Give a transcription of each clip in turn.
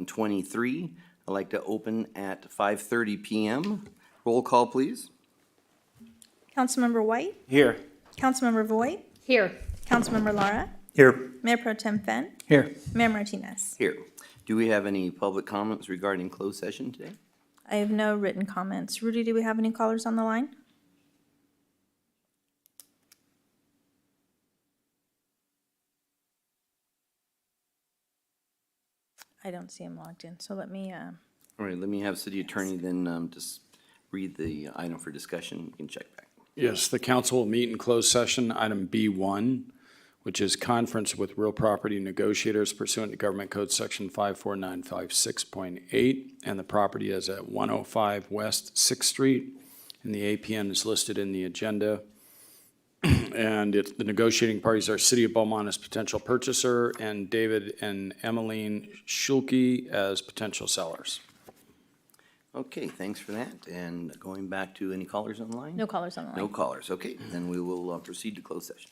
23. I'd like to open at 5:30 PM. Roll call, please. Councilmember White, Here. Councilmember Voigt, Here. Councilmember Lara, Here. Mayor Pro Tem Fenn, Here. Mayor Martinez. Here. Do we have any public comments regarding closed session today? I have no written comments. Rudy, do we have any callers on the line? I don't see him logged in, so let me, All right, let me have city attorney then just read the item for discussion. You can check back. Yes, the council will meet in closed session, item B1, which is conference with real property negotiators pursuant to Government Code Section 54956.8, and the property is at 105 West 6th Street, and the APN is listed in the agenda. And the negotiating parties are City of Beaumont as potential purchaser and David and Emmeline Schulke as potential sellers. Okay, thanks for that. And going back to any callers on the line? no callers on the line. No callers. Okay, then we will proceed to closed session.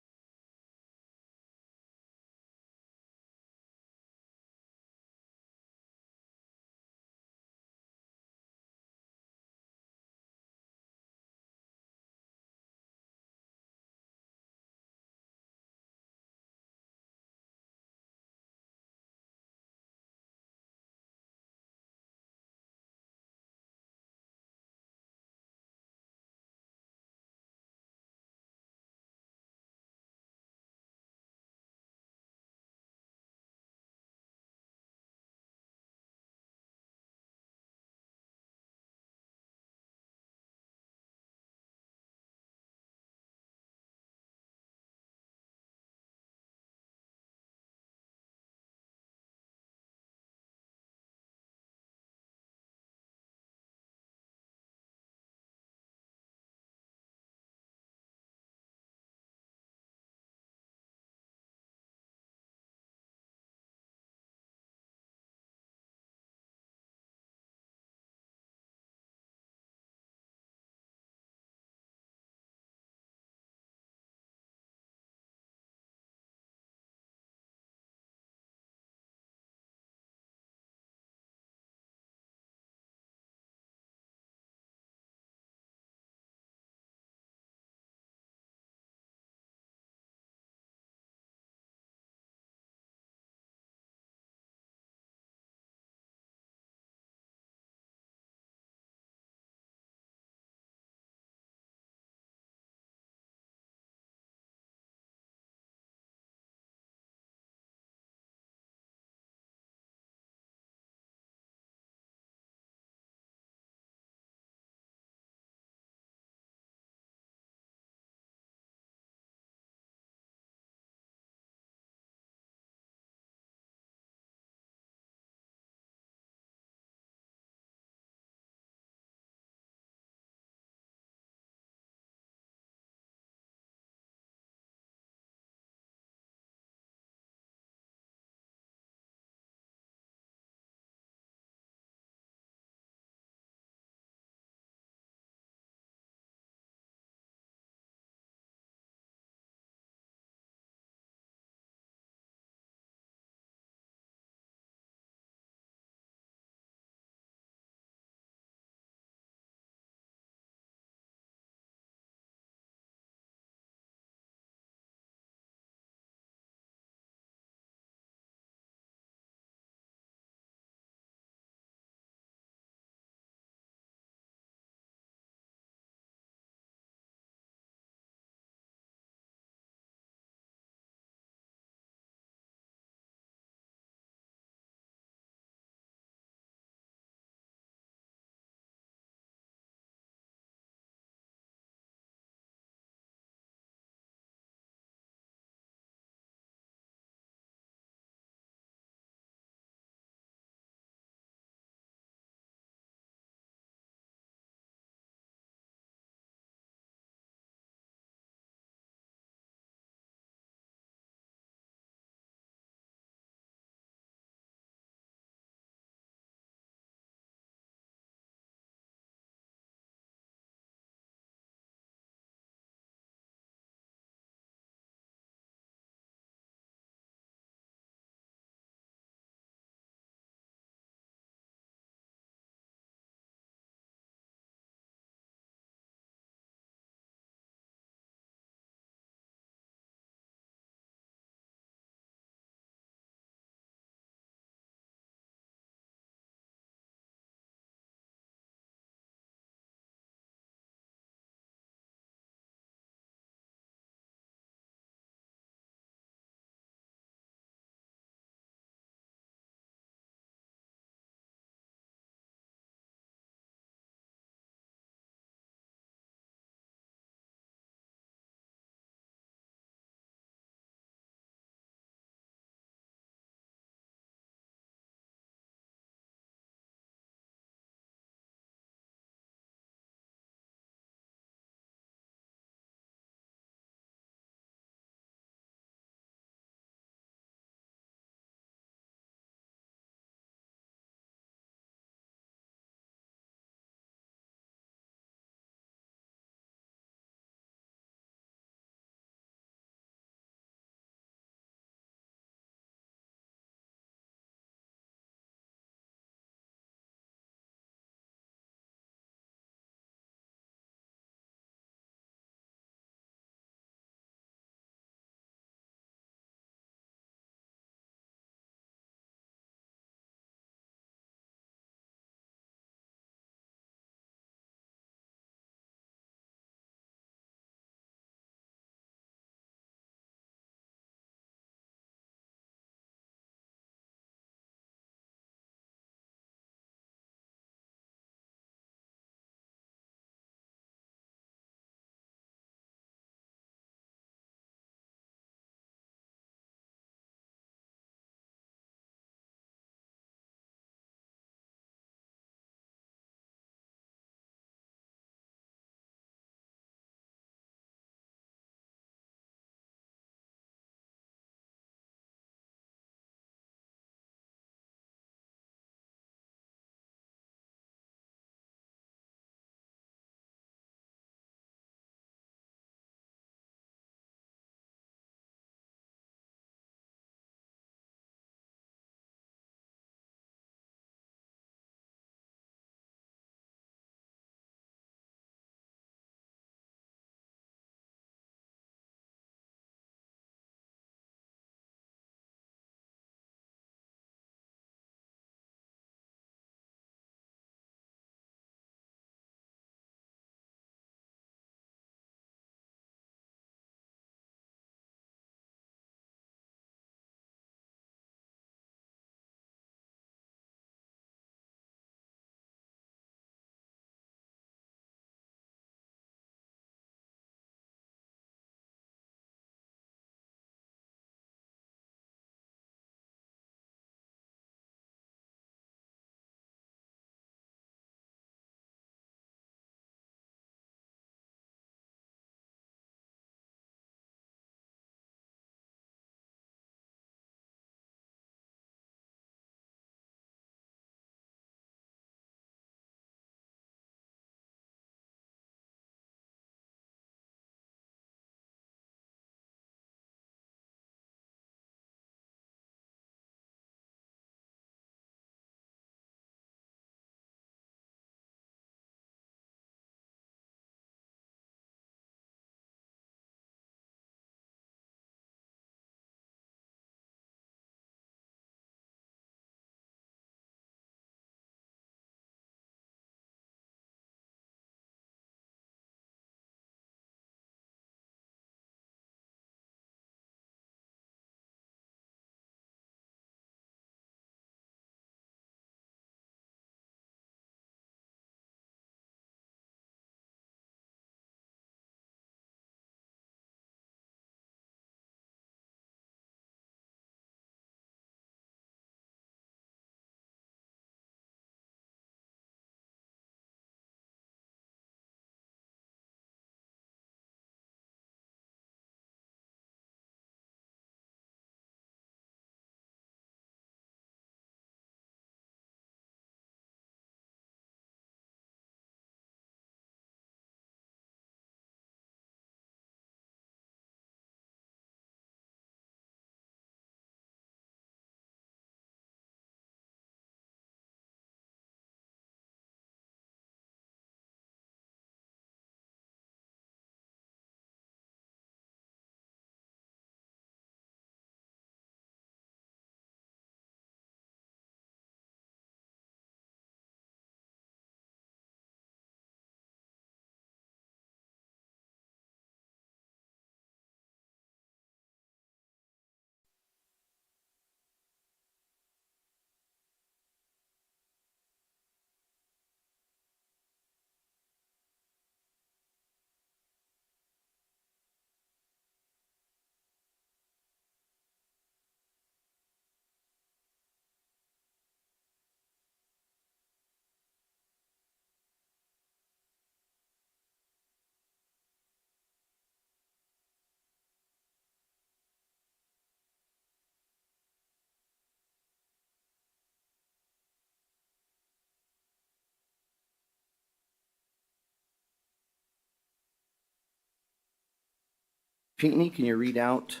Pinckney, can you read out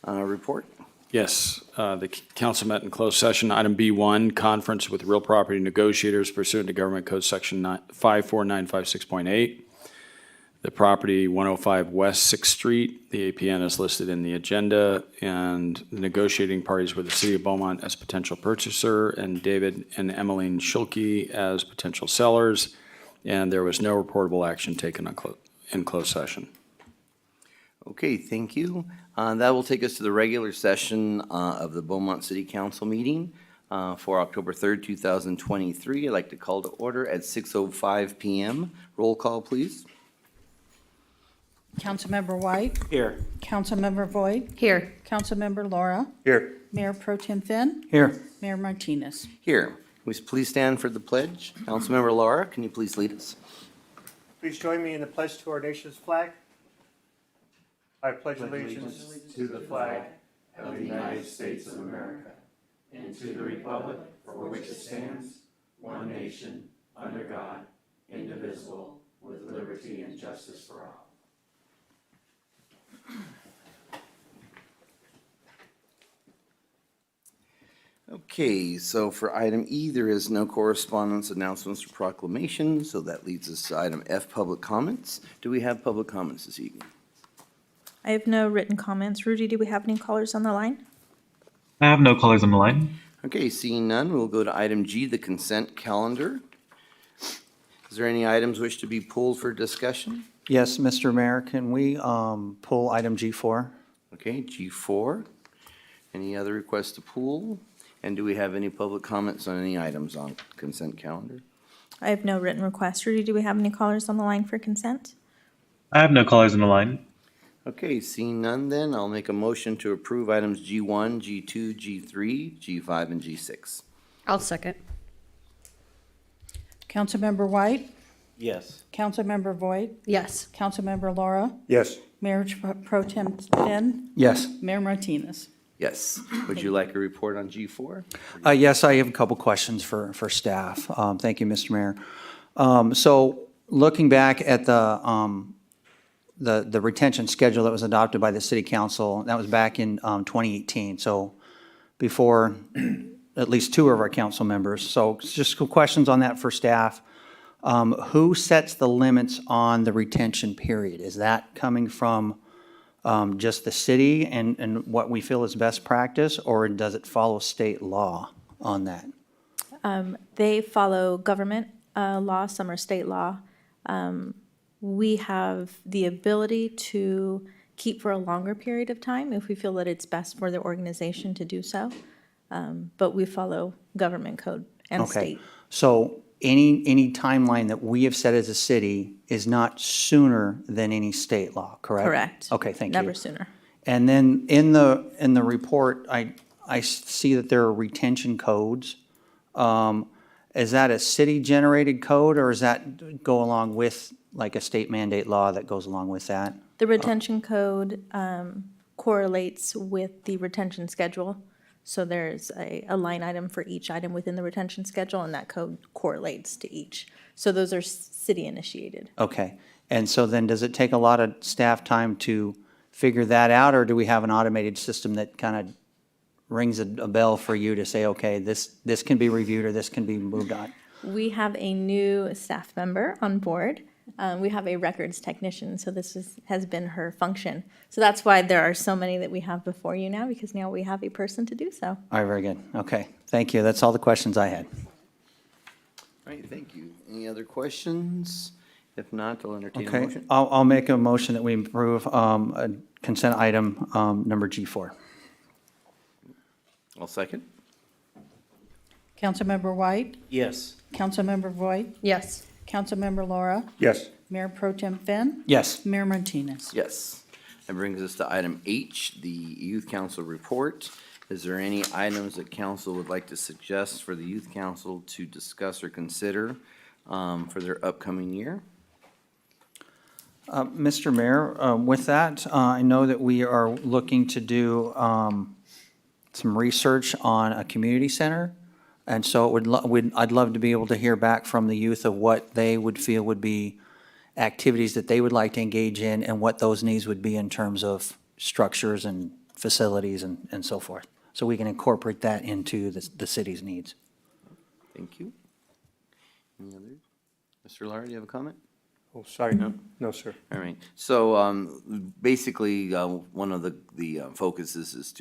report? Yes, the council met in closed session. Item B1, conference with real property negotiators pursuant to Government Code Section 54956.8. The property 105 West 6th Street, the APN is listed in the agenda, and the negotiating parties were the City of Beaumont as potential purchaser and David and Emmeline Schulke as potential sellers, and there was no reportable action taken in closed session. Okay, thank you. That will take us to the regular session of the Beaumont City Council meeting for October 3rd, 2023. I'd like to call to order at 6:05 PM. Roll call, please. Councilmember White. Here. Councilmember Voigt. Here. Councilmember Laura. Here. Mayor Pro Tem Finn. Here. Mayor Martinez. Here. Will you please stand for the pledge? Councilmember Laura, can you please lead us? Please join me in the pledge to our nation's flag. I pledge allegiance to the flag of the United States of America and to the republic for which it stands, one nation, under God, indivisible, with liberty and justice for all. Okay, so for item E, there is no correspondence, announcements, or proclamations, so that leads us to item F, public comments. Do we have public comments this evening? I have no written comments. Rudy, do we have any callers on the line? I have no callers on the line. Okay, seeing none, we'll go to item G, the consent calendar. Is there any items wish to be pulled for discussion? Yes, Mr. Mayor, can we pull item G4? Okay, G4. Any other requests to pull? And do we have any public comments on any items on consent calendar? I have no written requests. Rudy, do we have any callers on the line for consent? I have no callers on the line. Okay, seeing none then, I'll make a motion to approve items G1, G2, G3, G5, and G6. I'll second. Councilmember White. Yes. Councilmember Voigt. Yes. Councilmember Laura. Yes. Mayor Pro Tem Finn. Yes. Mayor Martinez. Yes. Would you like a report on G4? Yes, I have a couple questions for staff. Thank you, Mr. Mayor. So looking back at the retention schedule that was adopted by the city council, that was back in 2018, so before at least two of our council members. So just some questions on that for staff. Who sets the limits on the retention period? Is that coming from just the city and what we feel is best practice, or does it follow state law on that? They follow government law, some are state law. We have the ability to keep for a longer period of time if we feel that it's best for the organization to do so. But we follow government code and Okay, state. so any timeline that we have set as a city is not sooner than any state law, correct? Correct. Okay, thank you. Never sooner. And then in the report, I see that there are retention codes. Is that a city-generated code, or does that go along with like a state mandate law that goes along with that? The retention code correlates with the retention schedule. So there's a line item for each item within the retention schedule, and that code correlates to each. So those are city initiated. Okay, and so then does it take a lot of staff time to figure that out, or do we have an automated system that kind of rings a bell for you to say, okay, this can be reviewed or this can be moved on? We have a new staff member on board. We have a records technician, so this has been her function. So that's why there are so many that we have before you now, because now we have a person to do so. All right, very good. Okay, thank you. That's all the questions I had. All right, thank you. Any other questions? If not, I'll entertain a Okay, motion. I'll make a motion that we approve a consent item number G4. I'll second. Councilmember White. Yes. Councilmember Voigt. Yes. Councilmember Laura. Yes. Mayor Pro Tem Finn. Yes. Mayor Martinez. Yes. That brings us to item H, the Youth Council report. Is there any items that council would like to suggest for the Youth Council to discuss or consider for their upcoming year? Mr. Mayor, with that, I know that we are looking to do some research on a community center. And so I'd love to be able to hear back from the youth of what they would feel would be activities that they would like to engage in and what those needs would be in terms of structures and facilities and so forth. So we can incorporate that into the city's needs. Thank you. Any others? Mr. Lara, do you have a comment? Oh, sorry, no, no, sir. All right, so basically, one of the focuses is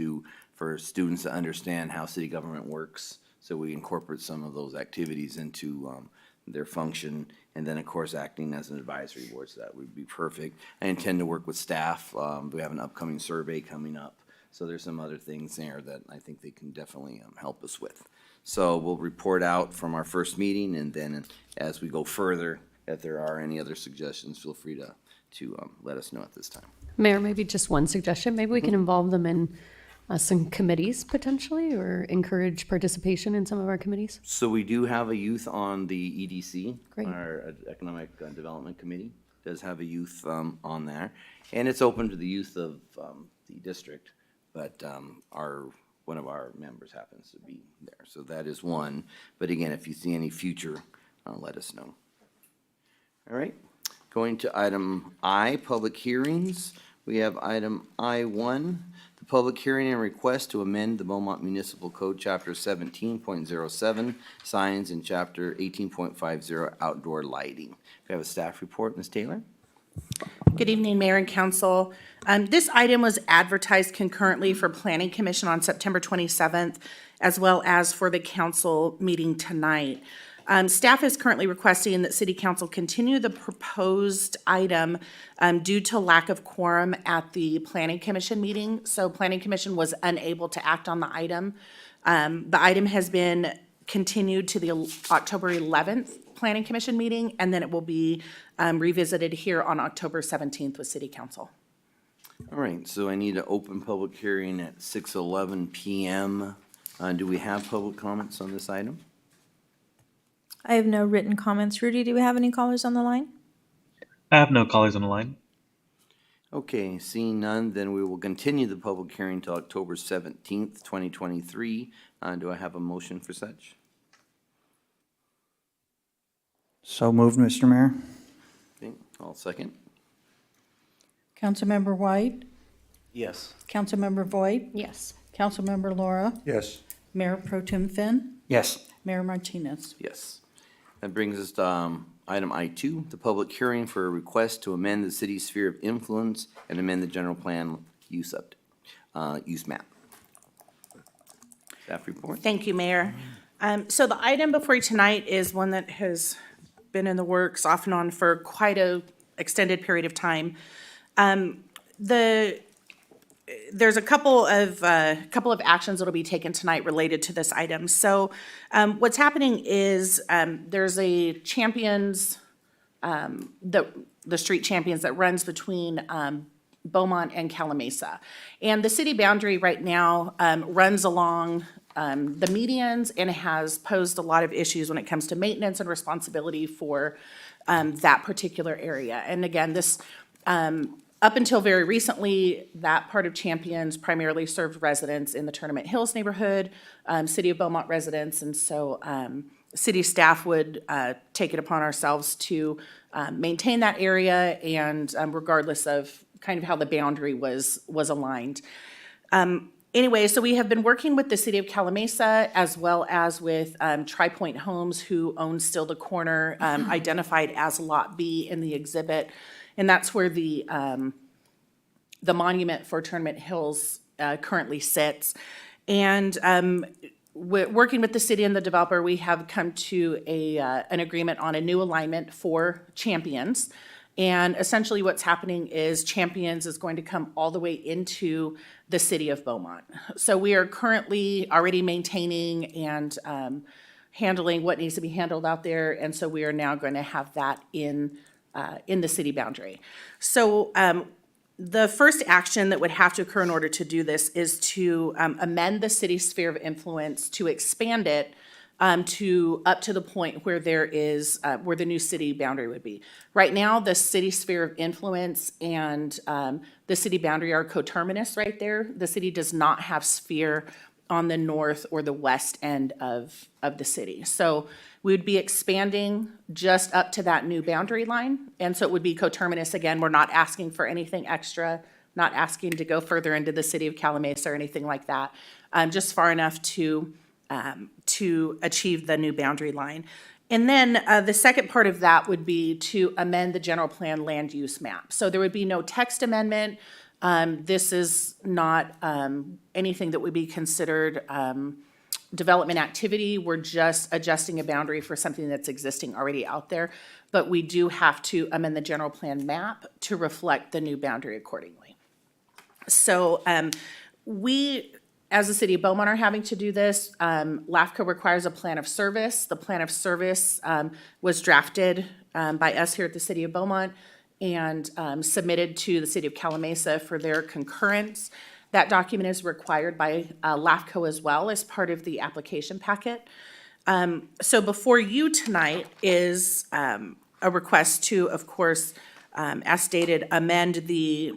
for students to understand how city government works, so we incorporate some of those activities into their function, and then, of course, acting as an advisory board, so that would be perfect. I intend to work with staff. We have an upcoming survey coming up, so there's some other things there that I think they can definitely help us with. So we'll report out from our first meeting, and then as we go further, if there are any other suggestions, feel free to let us know at this time. Mayor, maybe just one suggestion. Maybe we can involve them in some committees potentially, or encourage participation in some of our committees. So we do have a youth on the EDC. Great. Our Economic Development Committee does have a youth on there. And it's open to the youth of the district, but one of our members happens to be there. So that is one. But again, if you see any future, let us know. All right, going to item I, public hearings. We have item I1, the public hearing and request to amend the Beaumont Municipal Code, Chapter 17.07, signs, and Chapter 18.50, outdoor lighting. We have a staff report, Ms. Taylor. Good evening, Mayor and Council. This item was advertised concurrently for Planning Commission on September 27th, as well as for the council meeting tonight. Staff is currently requesting that City Council continue the proposed item due to lack of quorum at the Planning Commission meeting. So Planning Commission was unable to act on the item. The item has been continued to the October 11th Planning Commission meeting, and then it will be revisited here on October 17th with City Council. All right, so I need to open public hearing at 6:11 PM. Do we have public comments on this item? I have no written comments. Rudy, do we have any callers on the line? I have no callers on the line. Okay, seeing none, then we will continue the public hearing till October 17th, 2023. Do I have a motion for such? So moved, Mr. Mayor. Okay, I'll second. Councilmember White, Yes. Councilmember Voigt, Yes. Councilmember Laura, Yes, Mayor Pro Tem Finn, Yes. Mayor Martinez. Yes. That brings us to item I2, the public hearing for a request to amend the city's sphere of influence and amend the general plan use map. Staff report? Thank you, Mayor. So the item before you tonight is one that has been in the works off and on for quite a extended period of time. There's a couple of actions that'll be taken tonight related to this item. So what's happening is there's a champions, the street champions that runs between Beaumont and Calamasa. And the city boundary right now runs along the medians and has posed a lot of issues when it comes to maintenance and responsibility for that particular area. And again, this up until very recently, that part of Champions primarily served residents in the Tournament Hills neighborhood, City of Beaumont residents, and so city staff would take it upon ourselves to maintain that area, and regardless of kind of how the boundary was aligned. Anyway, so we have been working with the City of Calamasa as well as with Tri-Point Homes, who owns still the corner, identified as Lot B in the exhibit. And that's where the monument for Tournament Hills currently sits. And working with the city and the developer, we have come to an agreement on a new alignment for Champions. And essentially what's happening is Champions is going to come all the way into the city of Beaumont. So we are currently already maintaining and handling what needs to be handled out there. And so we are now going to have that in the city boundary. So the first action that would have to occur in order to do this is to amend the city's sphere of influence to expand it to up to the point where there is where the new city boundary would be. Right now, the city sphere of influence and the city boundary are coterminous right there. The city does not have sphere on the north or the west end of the city. So we would be expanding just up to that new boundary line. And so it would be coterminous again. We're not asking for anything extra, not asking to go further into the city of Calamasa or anything like that. Just far enough to achieve the new boundary line. And then the second part of that would be to amend the general plan land use map. So there would be no text amendment. This is not anything that would be considered development activity. We're just adjusting a boundary for something that's existing already out there. But we do have to amend the general plan map to reflect the new boundary accordingly. So we, as the city of Beaumont, are having to do this. LAFCO requires a plan of service. The plan of service was drafted by us here at the city of Beaumont and submitted to the city of Calamasa for their concurrence. That document is required by LAFCO as well as part of the application packet. So before you tonight is a request to, of course, as stated, amend the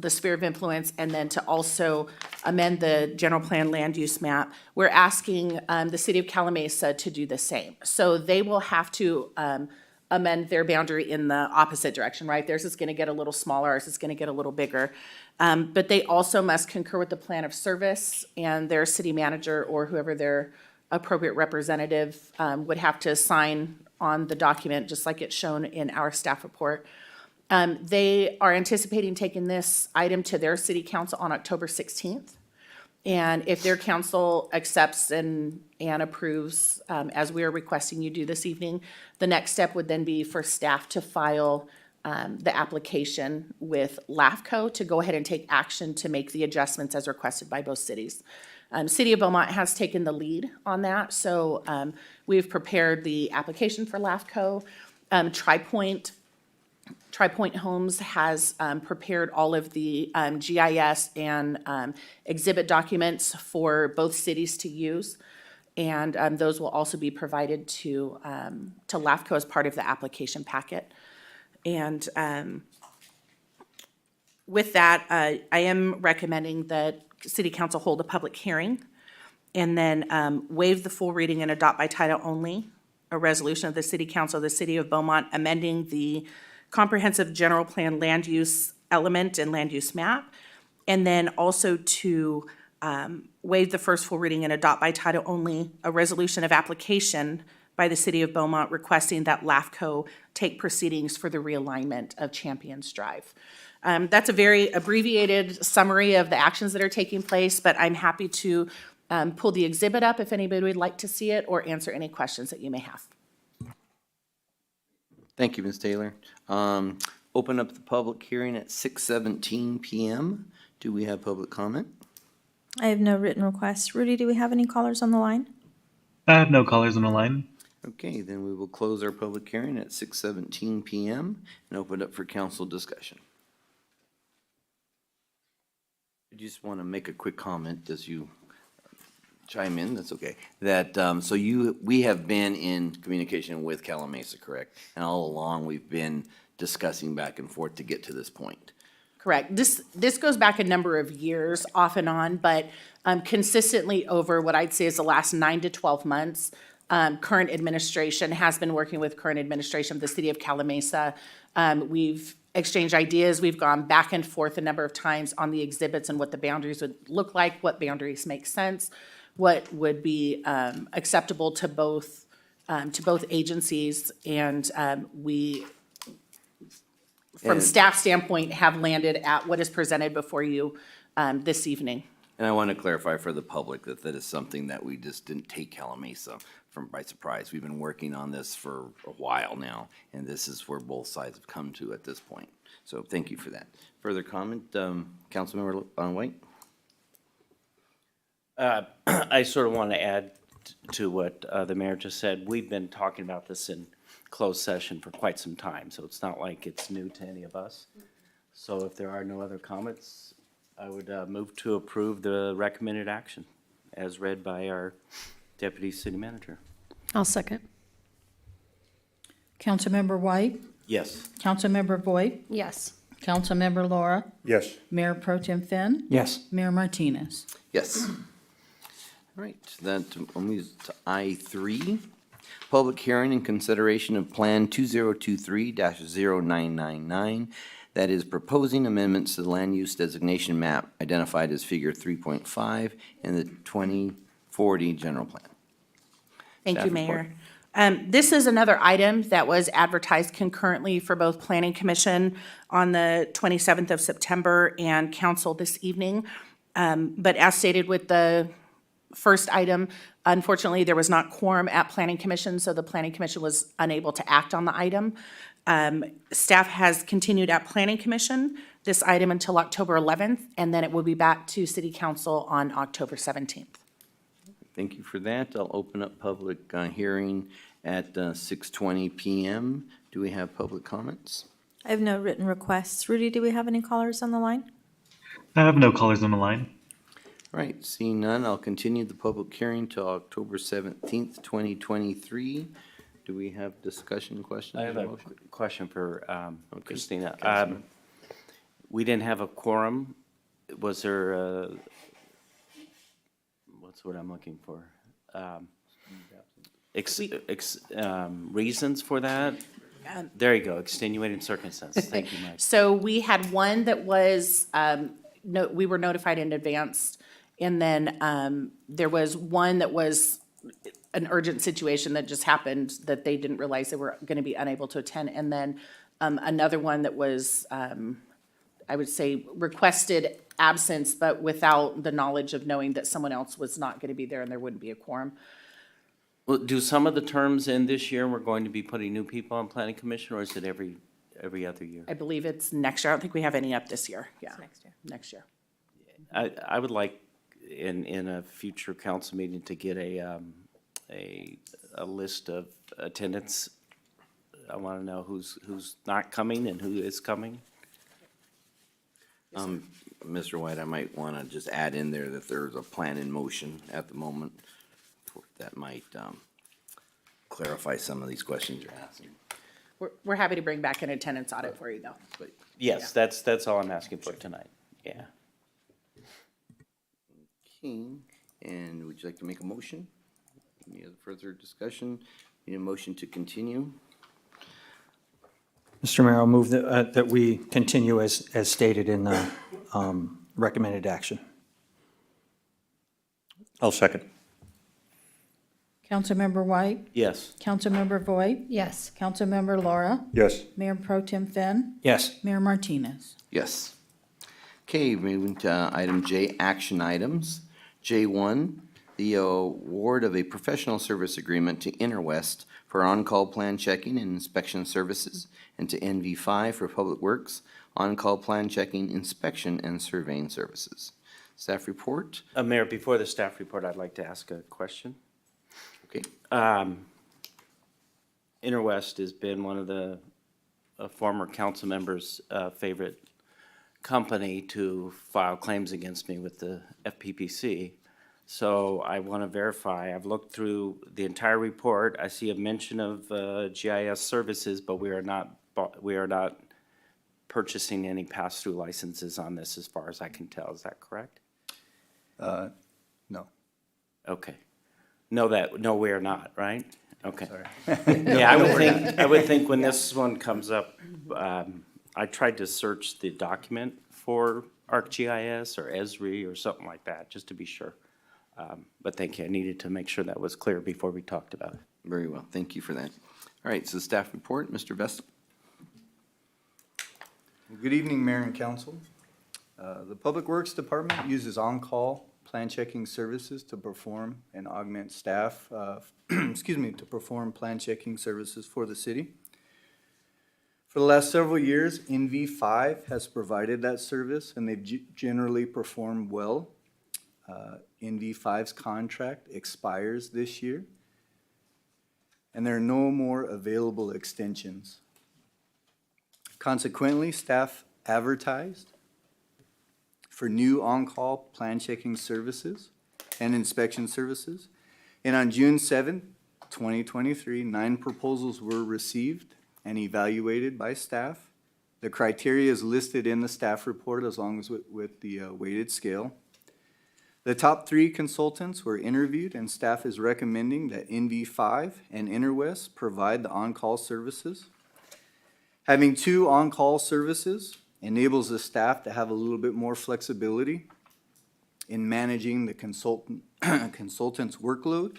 sphere of influence and then to also amend the general plan land use map. We're asking the city of Calamasa to do the same. So they will have to amend their boundary in the opposite direction, right? Theirs is going to get a little smaller, ours is going to get a little bigger. But they also must concur with the plan of service, and their city manager or whoever their appropriate representative would have to sign on the document, just like it's shown in our staff report. They are anticipating taking this item to their city council on October 16th. And if their council accepts and approves, as we are requesting you do this evening, the next step would then be for staff to file the application with LAFCO to go ahead and take action to make the adjustments as requested by both cities. City of Beaumont has taken the lead on that, so we've prepared the application for LAFCO. TriPoint Homes has prepared all of the GIS and exhibit documents for both cities to use. And those will also be provided to LAFCO as part of the application packet. And with that, I am recommending that City Council hold a public hearing and then waive the full reading and adopt by title only a resolution of the City Council of the City of Beaumont amending the comprehensive general plan land use element and land use map, and then also to waive the first full reading and adopt by title only a resolution of application by the City of Beaumont requesting that LAFCO take proceedings for the realignment of Champions Drive. That's a very abbreviated summary of the actions that are taking place, but I'm happy to pull the exhibit up if anybody would like to see it or answer any questions that you may have. Thank you, Ms. Taylor. Open up the public hearing at 6:17 PM. Do we have public comment? I have no written requests. Rudy, do we have any callers on the line? I have no callers on the line. Okay, then we will close our public hearing at 6:17 PM and open it up for council discussion. I just want to make a quick comment as you chime in, that's okay. That, so we have been in communication with Calamasa, correct? And all along, we've been discussing back and forth to get to this point. Correct. This goes back a number of years off and on, but consistently over what I'd say is the last 9 to 12 months, current administration has been working with current administration of the city of Calamasa. We've exchanged ideas. We've gone back and forth a number of times on the exhibits and what the boundaries would look like, what boundaries make sense, what would be acceptable to both agencies, and we, from staff standpoint, have landed at what is presented before you this evening. And I want to clarify for the public that that is something that we just didn't take Calamasa by surprise. We've been working on this for a while now, and this is where both sides have come to at this point. So thank you for that. Further comment, Councilmember White? I sort of want to add to what the mayor just said. We've been talking about this in closed session for quite some time, so it's not like it's new to any of us. So if there are no other comments, I would move to approve the recommended action as read by our deputy city manager. I'll second. Councilmember White, Yes. Councilmember Voigt, Yes. Councilmember Laura, Yes. Mayor Pro Tem Finn, Yes. Mayor Martinez. Yes. All right, that moves to I3. Public hearing and consideration of Plan 2023-0999. That is proposing amendments to the land use designation map identified as Figure 3.5 in the 2040 general plan. Thank Staff you, report. Mayor. This is another item that was advertised concurrently for both Planning Commission on the 27th of September and Council this evening. But as stated with the first item, unfortunately, there was not quorum at Planning Commission, so the Planning Commission was unable to act on the item. Staff has continued at Planning Commission this item until October 11th, and then it will be back to City Council on October 17th. Thank you for that. I'll open up public hearing at 6:20 PM. Do we have public comments? I have no written requests. Rudy, do we have any callers on the line? I have no callers on the line. All right, seeing none, I'll continue the public hearing till October 17th, 2023. Do we have discussion questions? I have or a motion? question for Christina. Councilman. We didn't have a quorum. Was there, what's the word I'm looking for? Reasons for that? There you go, extenuating circumstances. Thank you, Mike. So we had one that was, we were notified in advance, and then there was one that was an urgent situation that just happened that they didn't realize they were going to be unable to attend, and then another one that was, I would say, requested absence, but without the knowledge of knowing that someone else was not going to be there and there wouldn't be a quorum. Well, do some of the terms end this year, and we're going to be putting new people on planning commission, or is it every other year? I believe it's next year. I don't think we have any up this year. Yeah. Next year. Next year. I would like in a future council meeting to get a list of attendance. I want to know who's not coming and who is coming. Mr. White, I might want to just add in there that there's a plan in motion at the moment that might clarify some of these questions you're asking. We're happy to bring back an attendance audit for you, though. But Yes, that's all I'm asking for tonight. Yeah. Okay, and would you like to make a motion? Any other further discussion? Need a motion to continue? Mr. Mayor, I'll move that we continue as stated in the recommended action. I'll second. Councilmember White, Yes. Councilmember Voigt, Yes. Councilmember Laura, Yes. Mayor Pro Tem Fenn, Yes. Mayor Martinez. Yes. Okay, moving to item J, action items. J1, the award of a professional service agreement to Interwest for on-call plan checking and inspection services, and to NV5 for Public Works, on-call plan checking, inspection, and surveying services. Staff report? Mayor, before the staff report, I'd like to ask a question. Okay. Interwest has been one of the former council members' favorite company to file claims against me with the FPPC. So I want to verify, I've looked through the entire report. I see a mention of GIS services, but we are not purchasing any pass-through licenses on this as far as I can tell. Is that correct? No. Okay. No, we are not, right? Okay. Yeah, I would think when this one comes up, I tried to search the document for ArcGIS or Esri or something like that, just to be sure. But thank you, I needed to make sure that was clear before we talked about it. Very well, thank you for that. All right, so staff report, Mr. Vesta. Good evening, Mayor and Council. The Public Works Department uses on-call plan checking services to perform and augment staff, to perform plan checking services for the city. For the last several years, NV5 has provided that service, and they've generally performed well. NV5's contract expires this year, and there are no more available extensions. Consequently, staff advertised for new on-call plan checking services and inspection services. And on June 7th, 2023, 9 proposals were received and evaluated by staff. The criteria is listed in the staff report as long as with the weighted scale. The top 3 consultants were interviewed, and staff is recommending that NV5 and Interwest provide the on-call services. Having 2 on-call services enables the staff to have a little bit more flexibility in managing the consultant's workload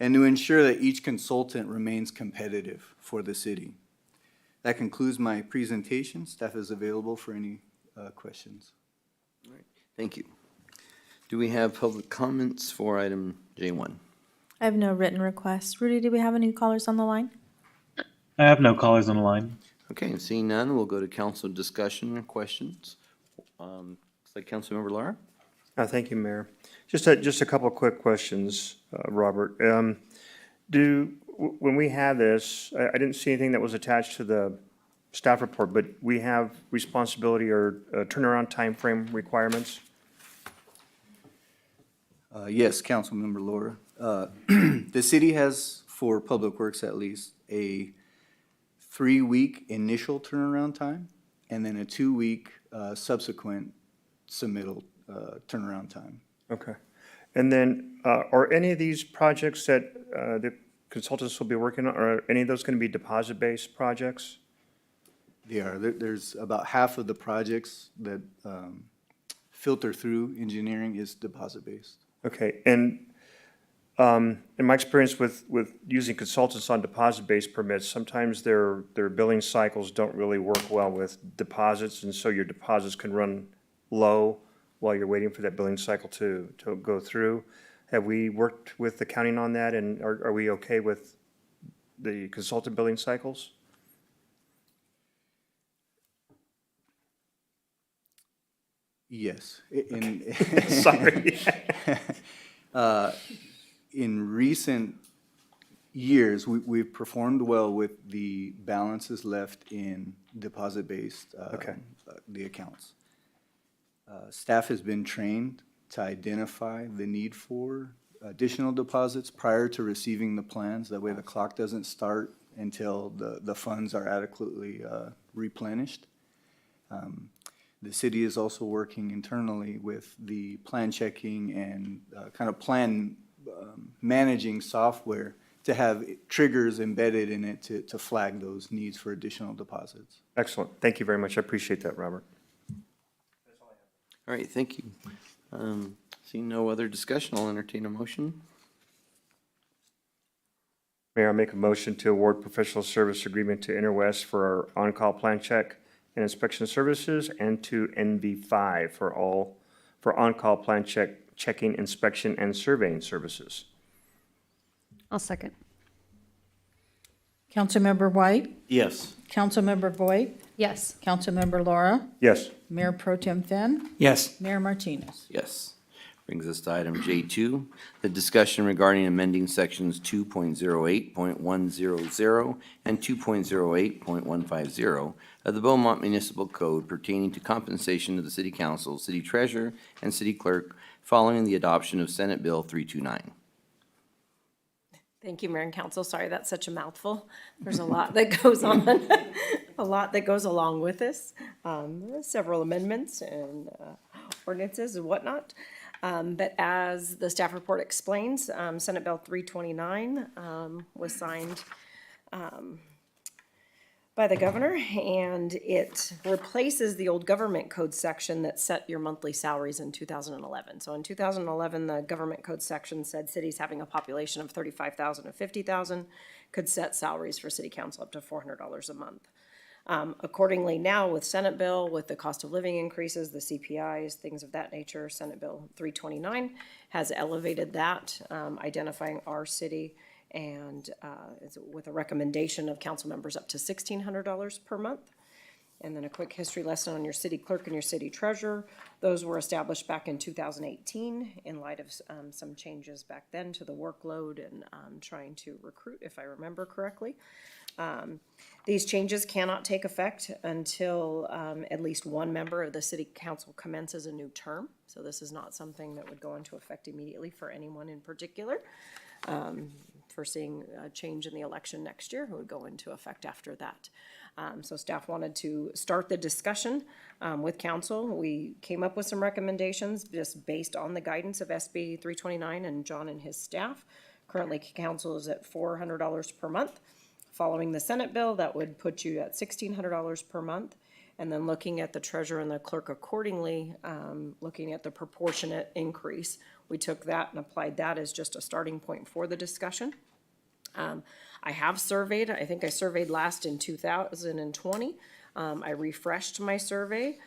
and to ensure that each consultant remains competitive for the city. That concludes my presentation. Staff is available for any questions. Thank you. Do we have public comments for item J1? I have no written requests. Rudy, do we have any callers on the line? I have no callers on the line. Okay, seeing none, we'll go to council discussion or questions. Looks like Councilmember Lara? Thank you, Mayor. Just a couple of quick questions, Robert. When we had this, I didn't see anything that was attached to the staff report, but we have responsibility or turnaround time frame requirements? Yes, Councilmember Laura. The city has, for Public Works at least, a 3-week initial turnaround time and then a 2-week subsequent submittal turnaround time. Okay. And then, are any of these projects that the consultants will be working on, are any of those going to be deposit-based projects? They are. There's about half of the projects that filter through engineering is deposit-based. Okay, and in my experience with using consultants on deposit-based permits, sometimes their billing cycles don't really work well with deposits, and so your deposits can run low while you're waiting for that billing cycle to go through. Have we worked with the county on that, and are we okay with the consultant billing cycles? Yes. Sorry. In recent years, we've performed well with the balances left in deposit-based, Okay. The accounts. Staff has been trained to identify the need for additional deposits prior to receiving the plans. That way the clock doesn't start until the funds are adequately replenished. The city is also working internally with the plan checking and kind of plan managing software to have triggers embedded in it to flag those needs for additional deposits. Excellent. Thank you very much. I appreciate that, Robert. All right, thank you. Seeing no other discussion, I'll entertain a motion. Mayor, I make a motion to award professional service agreement to Interwest for our on-call plan check and inspection services, and to NV5 for on-call plan checking, inspection, and surveying services. I'll second. Councilmember White, Yes. Councilmember Voigt, Yes. Councilmember Laura, Yes. Mayor Pro Tem Finn, Yes. Mayor Martinez. Yes. Brings us to item J2, the discussion regarding amending sections 2.08.100 and 2.08.150 of the Beaumont Municipal Code pertaining to compensation of the city council, city treasurer, and city clerk following the adoption of Senate Bill 329. Thank you, Mayor and Council. Sorry, that's such a mouthful. There's a lot that goes on, a lot that goes along with this. Several amendments and ordinances and whatnot. But as the staff report explains, Senate Bill 329 was signed by the governor, and it replaces the old government code section that set your monthly salaries in 2011. So in 2011, the government code section said cities having a population of 35,000 to 50,000 could set salaries for city council up to $400 a month. Accordingly, now with Senate Bill, with the cost of living increases, the CPIs, things of that nature, Senate Bill 329 has elevated that, identifying our city and with a recommendation of council members up to $1,600 per month. And then a quick history lesson on your city clerk and your city treasurer. Those were established back in 2018 in light of some changes back then to the workload and trying to recruit, if I remember correctly. These changes cannot take effect until at least one member of the city council commences a new term. So this is not something that would go into effect immediately for anyone in particular. foreseeing a change in the election next year, who would go into effect after that. So staff wanted to start the discussion with council. We came up with some recommendations just based on the guidance of SB 329 and John and his staff. Currently, council is at $400 per month. Following the Senate bill, that would put you at $1,600 per month. And then looking at the treasurer and the clerk accordingly, looking at the proportionate increase, we took that and applied that as just a starting point for the discussion. I have surveyed, I think I surveyed last in 2020. I refreshed my survey.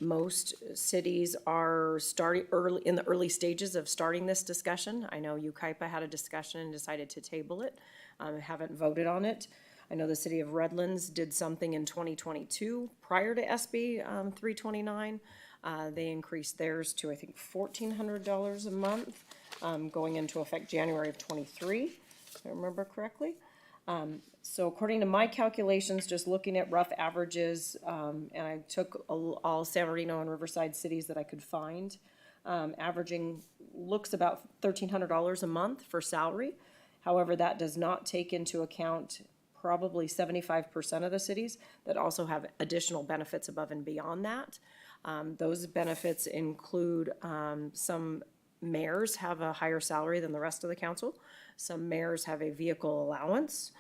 Most cities are in the early stages of starting this discussion. I know UKIPA had a discussion and decided to table it. Haven't voted on it. I know the city of Redlands did something in 2022 prior to SB 329. They increased theirs to, I think, $1,400 a month, going into effect January of '23, if I remember correctly. So according to my calculations, just looking at rough averages, and I took all San Marino and Riverside cities that I could find, averaging looks about $1,300 a month for salary. However, that does not take into account probably 75% of the cities that also have additional benefits above and beyond that. Those benefits include some mayors have a higher salary than the rest of the council. Some mayors have a vehicle allowance.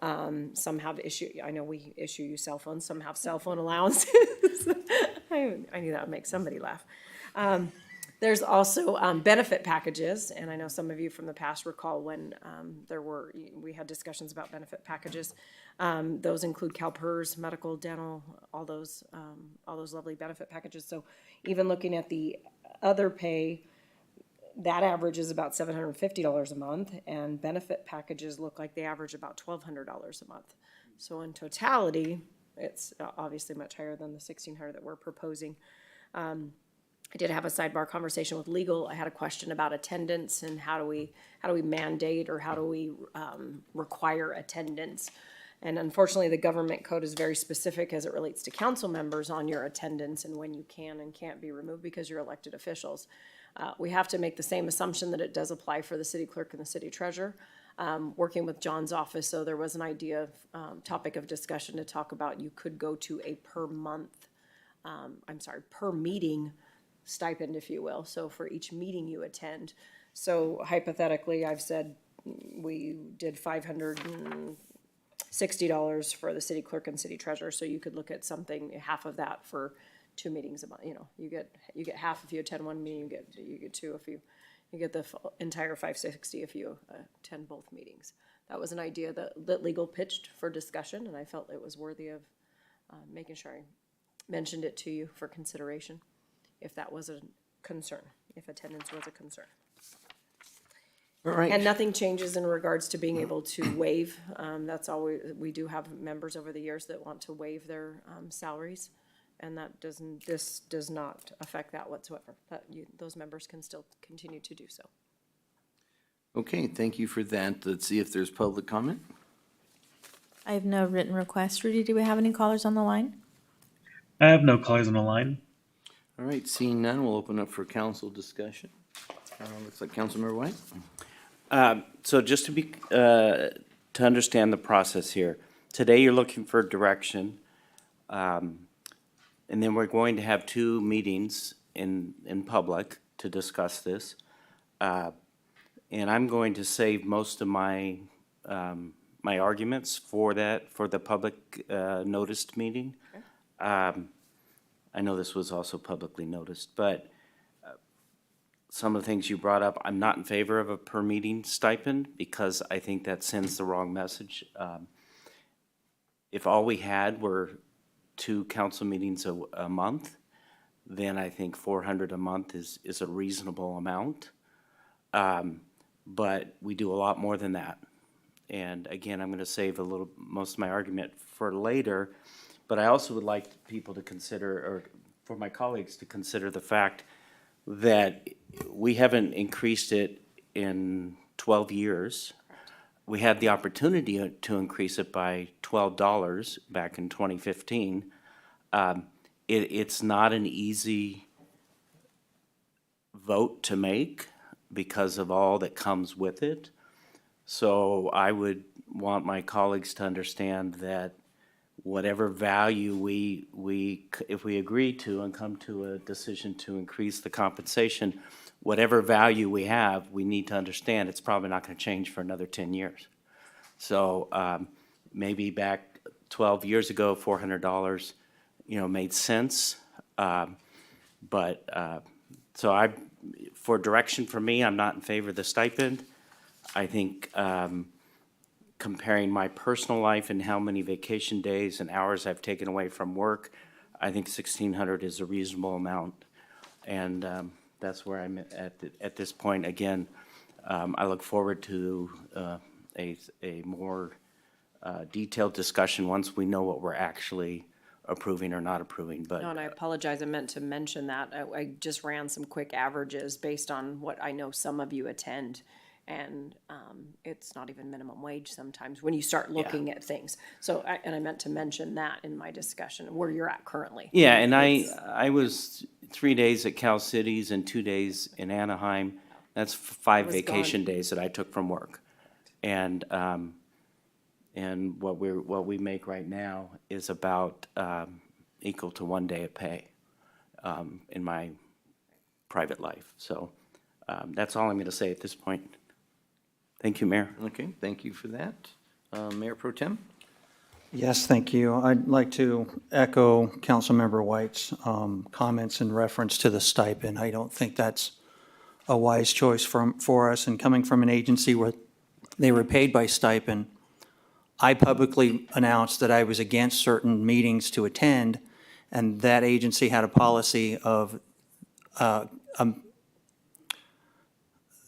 Some have I know we issue you cell phones, some have cell phone allowances. I knew that would make somebody laugh. There's also benefit packages, and I know some of you from the past recall when we had discussions about benefit packages. Those include CalPERS, medical, dental, all those lovely benefit packages. So even looking at the other pay, that average is about $750 a month, and benefit packages look like they average about $1,200 a month. So in totality, it's obviously much higher than the $1,600 that we're proposing. I did have a sidebar conversation with legal. I had a question about attendance and how do we mandate or how do we require attendance? And unfortunately, the government code is very specific as it relates to council members on your attendance and when you can and can't be removed because you're elected officials. We have to make the same assumption that it does apply for the city clerk and the city treasurer. Working with John's office, so there was an idea of topic of discussion to talk about you could go to a per meeting stipend, if you will, so for each meeting you attend. So hypothetically, I've said we did $560 for the city clerk and city treasurer, so you could look at something, half of that for 2 meetings a month. You get half if you attend one meeting, you get two if you get the entire $560 if you attend both meetings. That was an idea that legal pitched for discussion, and I felt it was worthy of making sure I mentioned it to you for consideration, if that was a concern, if attendance was a concern. All right. And nothing changes in regards to being able to waive. That's all we do have members over the years that want to waive their salaries, and this does not affect that whatsoever. Those members can still continue to do so. Okay, thank you for that. Let's see if there's public comment. I have no written request. Rudy, do we have any callers on the line? I have no callers on the line. All right, seeing none, we'll open up for council discussion. Looks like Councilmember White. So just to understand the process here, today you're looking for direction, and then we're going to have 2 meetings in public to discuss this. And I'm going to save most of my my arguments for the public noticed meeting. I know this was also publicly noticed, but some of the things you brought up, I'm not in favor of a per meeting stipend because I think that sends the wrong message. If all we had were 2 council meetings a month, then I think $400 a month is a reasonable amount. But we do a lot more than that. And again, I'm going to save most of my argument for later. But I also would like people to consider, or for my colleagues to consider the fact that we haven't increased it in 12 years. We had the opportunity to increase it by $12 back in 2015. It's not an easy vote to make because of all that comes with it. So I would want my colleagues to understand that whatever value if we agree to and come to a decision to increase the compensation, whatever value we have, we need to understand it's probably not gonna change for another 10 years. So, maybe back 12 years ago, $400, made sense. So for direction for me, I'm not in favor of the stipend. I think, comparing my personal life and how many vacation days and hours I've taken away from work, I think 1,600 is a reasonable amount. And, that's where I'm at this point. Again, I look forward to, a more, detailed discussion once we know what we're actually approving or not approving, but. No, and I apologize, I meant to mention that. I just ran some quick averages based on what I know some of you attend. And it's not even minimum wage sometimes when you start looking at things. So, I meant to mention that in my discussion, where you're at currently. Yeah, and I was 3 days at Cal Cities and 2 days in Anaheim. That's 5 was vacation gone. days that I took from work. And what we make right now is about equal to 1 day of pay in my private life. So that's all I'm gonna say at this point. Thank you, Mayor. Okay, thank you for that. Mayor Pro Tem? Yes, thank you. I'd like to echo Councilmember White's comments in reference to the stipend. I don't think that's a wise choice for us, and coming from an agency where they were paid by stipend, I publicly announced that I was against certain meetings to attend, and that agency had a policy of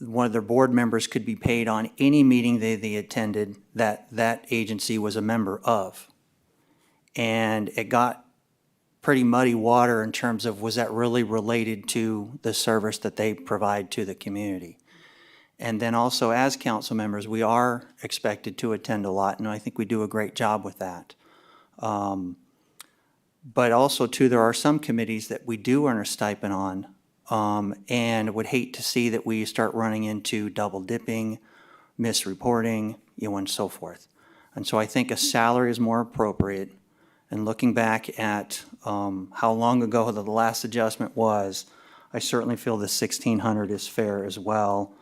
one of their board members could be paid on any meeting they attended that agency was a member of. And it got pretty muddy water in terms of, was that really related to the service that they provide to the community? And then also, as council members, we are expected to attend a lot, and I think we do a great job with that. But also, too, there are some committees that we do earn a stipend on, and would hate to see that we start running into double dipping, misreporting, and so forth. And so I think a salary is more appropriate. And looking back at how long ago the last adjustment was, I certainly feel the 1,600 is fair as well.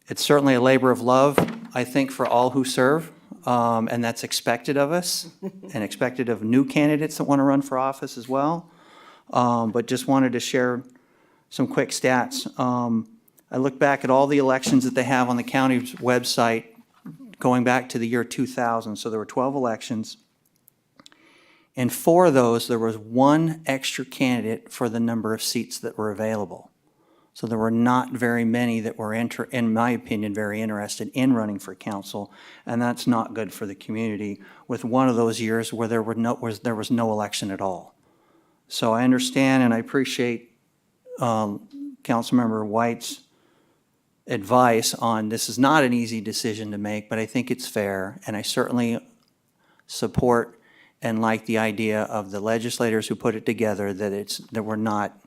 It's certainly a labor of love, I think, for all who serve, and that's expected of us and expected of new candidates that want to run for office as well. But just wanted to share some quick stats. I look back at all the elections that they have on the county's website going back to the year 2000. So there were 12 elections. In 4 of those, there was 1 extra candidate for the number of seats that were available. So there were not very many that were, in my opinion, very interested in running for council, and that's not good for the community, with one of those years where there was no election at all. So I understand and I appreciate Councilmember White's advice on this is not an easy decision to make, but I think it's fair, and I certainly support and like the idea of the legislators who put it together, that we're not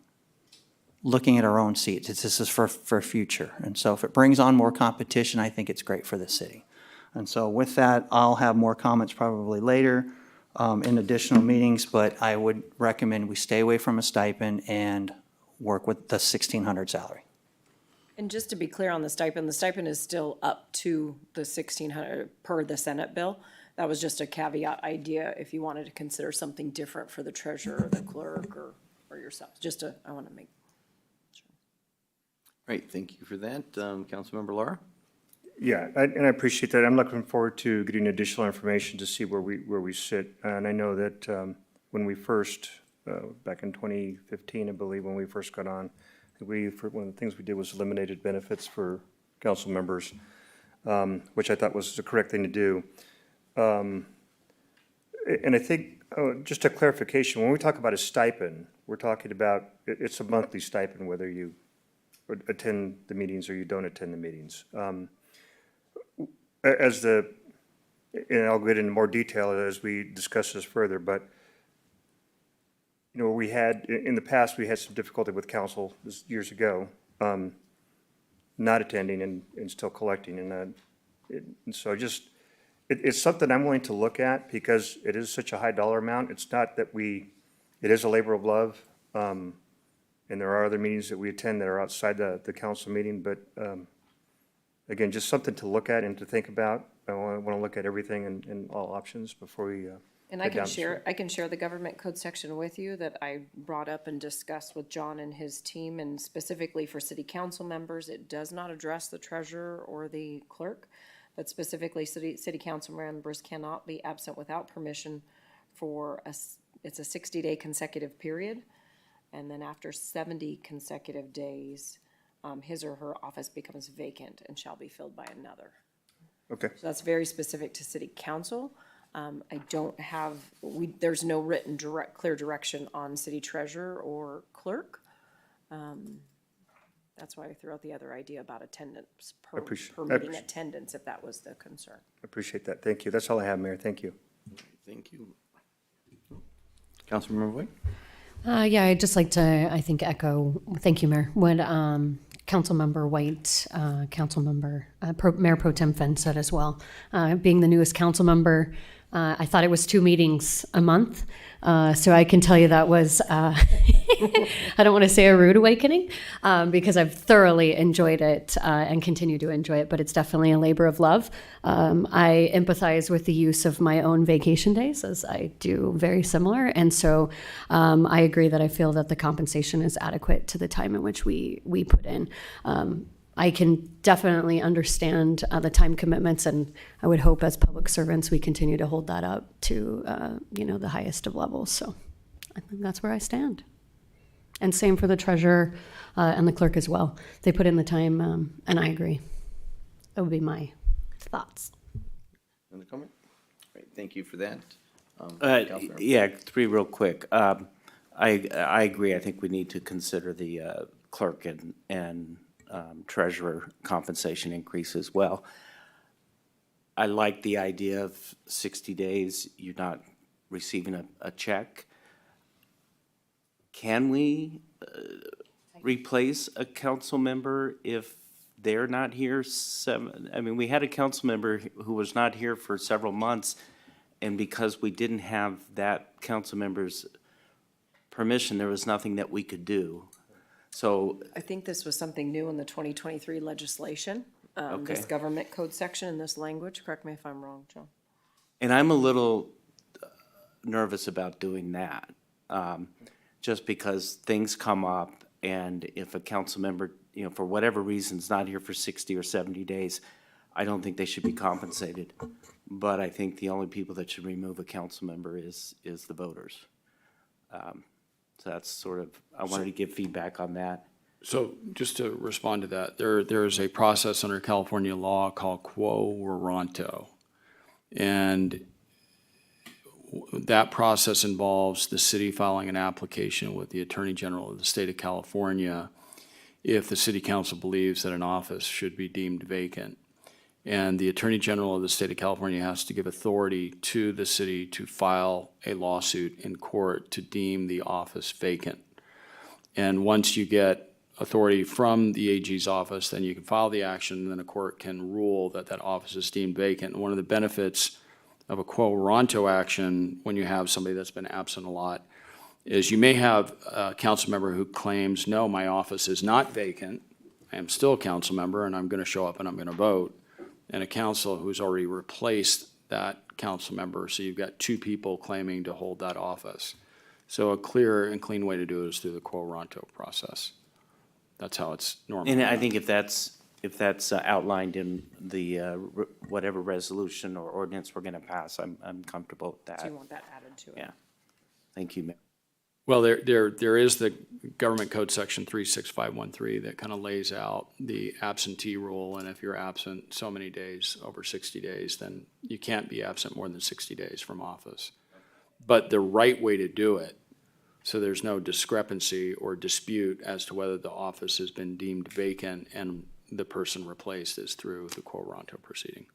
looking at our own seats. This is for future. And so if it brings on more competition, I think it's great for the city. And so with that, I'll have more comments probably later in additional meetings, but I would recommend we stay away from a stipend and work with the 1,600 salary. And just to be clear on the stipend is still up to the 1,600 per the Senate bill. That was just a caveat idea if you wanted to consider something different for the treasurer, the clerk, or yourself. I want to make sure. Right, thank you for that. Councilmember Laura? Yeah, and I appreciate that. I'm looking forward to getting additional information to see where we sit. And I know that when we first, back in 2015, I believe, when we first got on, one of the things we did was eliminated benefits for council members, which I thought was the correct thing to do. And I think, just a clarification, when we talk about a stipend, we're talking about, it's a monthly stipend, whether you attend the meetings or you don't attend the meetings. And I'll get into more detail as we discuss this further, but, we had, in the past, we had some difficulty with council years ago. not attending and still collecting, and so it's something I'm willing to look at because it is such a high dollar amount. It's not that it is a labor of love, and there are other meetings that we attend that are outside the council meeting, but, again, just something to look at and to think about. I want to look at everything and all options before we, And head down this road. I can share the government code section with you that I brought up and discussed with John and his team, and specifically for city council members, it does not address the treasurer or the clerk, but specifically city council members cannot be absent without permission for it's a 60-day consecutive period, and then after 70 consecutive days, his or her office becomes vacant and shall be filled by another. Okay. So that's very specific to city council. I don't have, there's no written clear direction on city treasurer or clerk. That's why I threw out the other idea about attendance, permitting attendance, if that was the concern. I appreciate that. Thank you. That's all I have, Mayor. Thank you. Thank you. Councilmember Voigt? Yeah, I'd just like to, I think, echo, thank you, Mayor, what Councilmember White, Mayor Pro Tem Fenn said as well. Being the newest council member, I thought it was 2 meetings a month. So I can tell you that was, I don't want to say a rude awakening, because I've thoroughly enjoyed it and continue to enjoy it, but it's definitely a labor of love. I empathize with the use of my own vacation days, as I do very similar. And so I agree that I feel that the compensation is adequate to the time in which we put in. I can definitely understand the time commitments, and I would hope as public servants we continue to hold that up to the highest of levels. So I think that's where I stand. And same for the treasurer and the clerk as well. They put in the time, and I agree. That would be my thoughts. Another comment? Great, thank you for that. Yeah, 3 real quick. I agree. I think we need to consider the clerk and treasurer compensation increase as well. I like the idea of 60 days, you're not receiving a check. Can we replace a council member if they're not here? We had a council member who was not here for several months, and because we didn't have that council member's permission, there was nothing that we could do. So, I think this was something new in the 2023 legislation, this Okay. government code section in this language. Correct me if I'm wrong, John. and I'm a little nervous about doing that, just because things come up, and if a council member, for whatever reason, is not here for 60 or 70 days, I don't think they should be compensated. But I think the only people that should remove a council member is the voters. So that's sort of, I wanted to give feedback on that. So just to respond to that, there is a process under California law called quo warranto. And that process involves the city filing an application with the Attorney General of the state of California if the city council believes that an office should be deemed vacant. And the Attorney General of the state of California has to give authority to the city to file a lawsuit in court to deem the office vacant. And once you get authority from the AG's office, then you can file the action, and then a court can rule that that office is deemed vacant. And one of the benefits of a quo warranto action, when you have somebody that's been absent a lot, is you may have a council member who claims, no, my office is not vacant, I am still a council member, and I'm going to show up and I'm going to vote. And a council who's already replaced that council member, so you've got 2 people claiming to hold that office. So a clear and clean way to do it is through the quo warranto process. That's how it's normally And I done. think if that's outlined in the whatever resolution or ordinance we're going to pass, I'm comfortable with that. Do you want that added to it? Yeah. Thank you, Mayor. Well, there is the Government Code Section 36513 that kind of lays out the absentee rule, and if you're absent so many days, over 60 days, then you can't be absent more than 60 days from office. But the right way to do it, so there's no discrepancy or dispute as to whether the office has been deemed vacant and the person replaced, is through the quo warranto proceeding.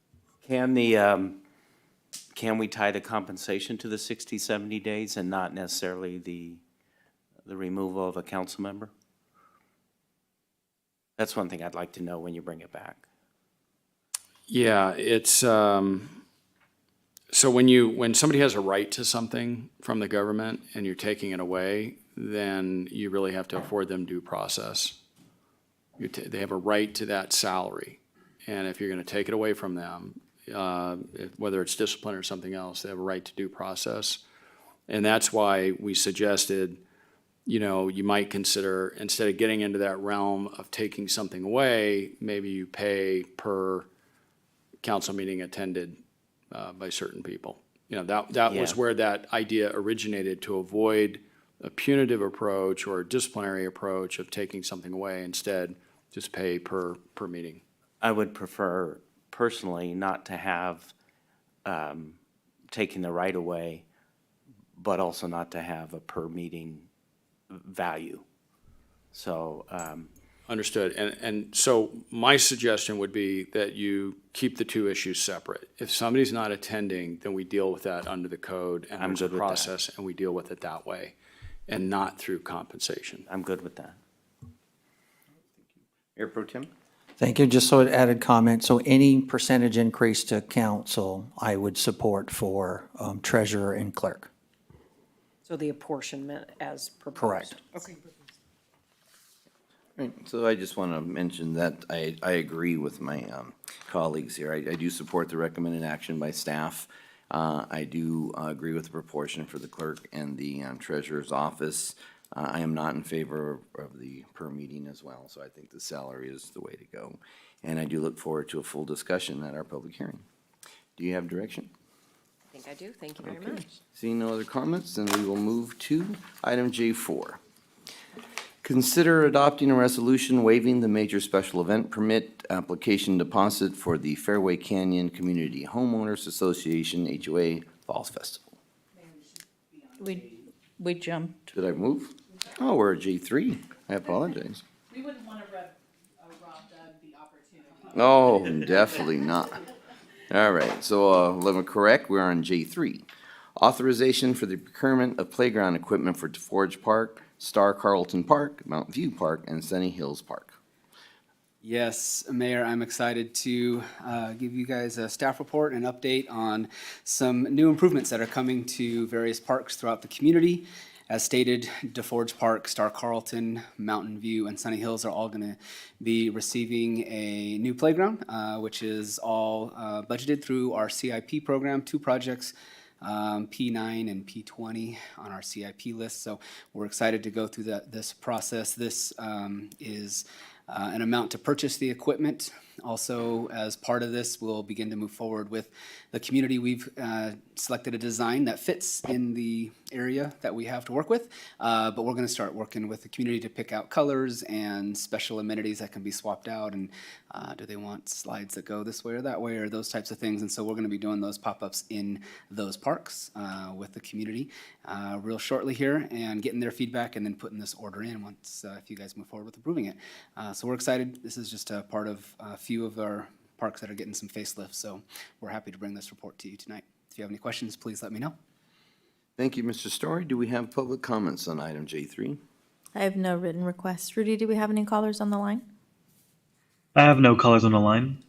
Can we tie the compensation to the 60, 70 days and not necessarily the removal of a council member? That's one thing I'd like to know when you bring it back. Yeah, it's, so when somebody has a right to something from the government and you're taking it away, then you really have to afford them due process. They have a right to that salary. And if you're gonna take it away from them, whether it's discipline or something else, they have a right to due process. And that's why we suggested, you might consider, instead of getting into that realm of taking something away, maybe you pay per council meeting attended by certain people. That was Yeah. where that idea originated, to avoid a punitive approach or a disciplinary approach of taking something away. Instead, just pay per meeting. I would prefer personally not to have taking the right away, but also not to have a per meeting value. So, Understood. And so my suggestion would be that you keep the two issues separate. If somebody's not attending, then we deal with that under the code and I'm there's a good with that. process, and we deal with it that way and not through compensation. I'm good with that. Mayor Pro Tem? Thank you. Just so an added comment, so any percentage increase to council, I would support for treasurer and clerk. So the apportionment as proposed. Correct. Okay. Right, so I just want to mention that I agree with my colleagues here. I do support the recommended action by staff. I do agree with the proportion for the clerk and the treasurer's office. I am not in favor of the per meeting as well, so I think the salary is the way to go. And I do look forward to a full discussion at our public hearing. Do you have direction? I think I do. Thank you very Okay. much. Seeing no other comments, then we will move to item J4. Consider adopting a resolution waiving the major special event permit application deposit for the Fairway Canyon Community Homeowners Association HOA Falls Festival. We jumped. Did I move? Oh, we're at J3. I apologize. We wouldn't want to rob Doug the opportunity. Oh, definitely not. All right, so let me correct, we're on J3. Authorization for the procurement of playground equipment for DeForge Park, Star Carlton Park, Mountain View Park, and Sunny Hills Park. Yes, Mayor, I'm excited to give you guys a staff report and update on some new improvements that are coming to various parks throughout the community. As stated, DeForge Park, Star Carlton, Mountain View, and Sunny Hills are all going to be receiving a new playground, which is all budgeted through our CIP program, 2 projects. P9 and P20 on our CIP list. So we're excited to go through this process. This is an amount to purchase the equipment. Also, as part of this, we'll begin to move forward with the community. We've selected a design that fits in the area that we have to work with, but we're going to start working with the community to pick out colors and special amenities that can be swapped out, and do they want slides that go this way or that way, or those types of things. And so we're going to be doing those pop-ups in those parks with the community real shortly here, and getting their feedback and then putting this order in once if you guys move forward with approving it. So we're excited. This is just a part of a few of our parks that are getting some facelifts, so we're happy to bring this report to you tonight. If you have any questions, please let me know. Thank you, Mr. Story. Do we have public comments on item J3? I have no written requests. Rudy, do we have any callers on the line? I have no callers on the line.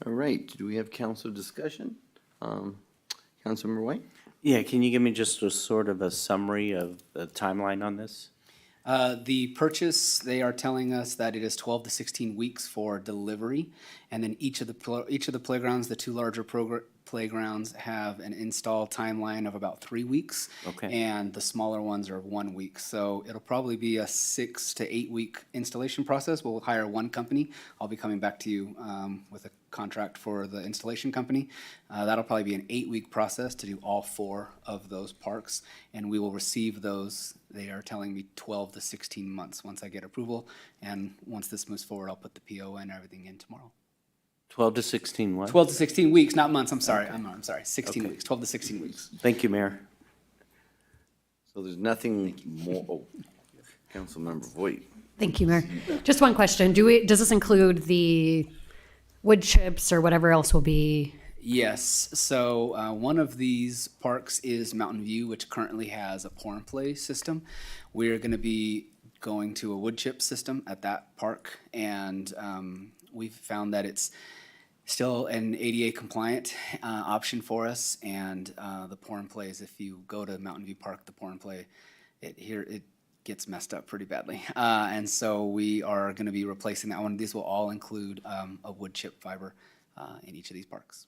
All right, do we have council discussion? Councilmember White? Yeah, can you give me just a sort of a summary of the timeline on this? The purchase, they are telling us that it is 12 to 16 weeks for delivery, and then each of the playgrounds, the 2 larger playgrounds, have an install timeline of about 3 weeks. Okay. And the smaller ones are 1 week. So it'll probably be a 6 to 8 week installation process. We'll hire one company. I'll be coming back to you with a contract for the installation company. That'll probably be an 8-week process to do all 4 of those parks, and we will receive those. They are telling me 12 to 16 months once I get approval, and once this moves forward, I'll put the PO and everything in tomorrow. 12 to 16 what? 12 to 16 weeks, not months, I'm sorry. Okay. I'm sorry, 16 Okay. weeks, 12 to 16 weeks. Thank you, Mayor. So there's nothing more, Councilmember Voigt. Thank you, Mayor. Just one question. Does this include the wood chips or whatever else will be? Yes, so one of these parks is Mountain View, which currently has a pour and play system. We're going to be going to a wood chip system at that park, and we've found that it's still an ADA compliant option for us, and the pour and plays, if you go to Mountain View Park, the pour and play, it gets messed up pretty badly. And so we are gonna be replacing that one. These will all include a wood chip fiber in each of these parks.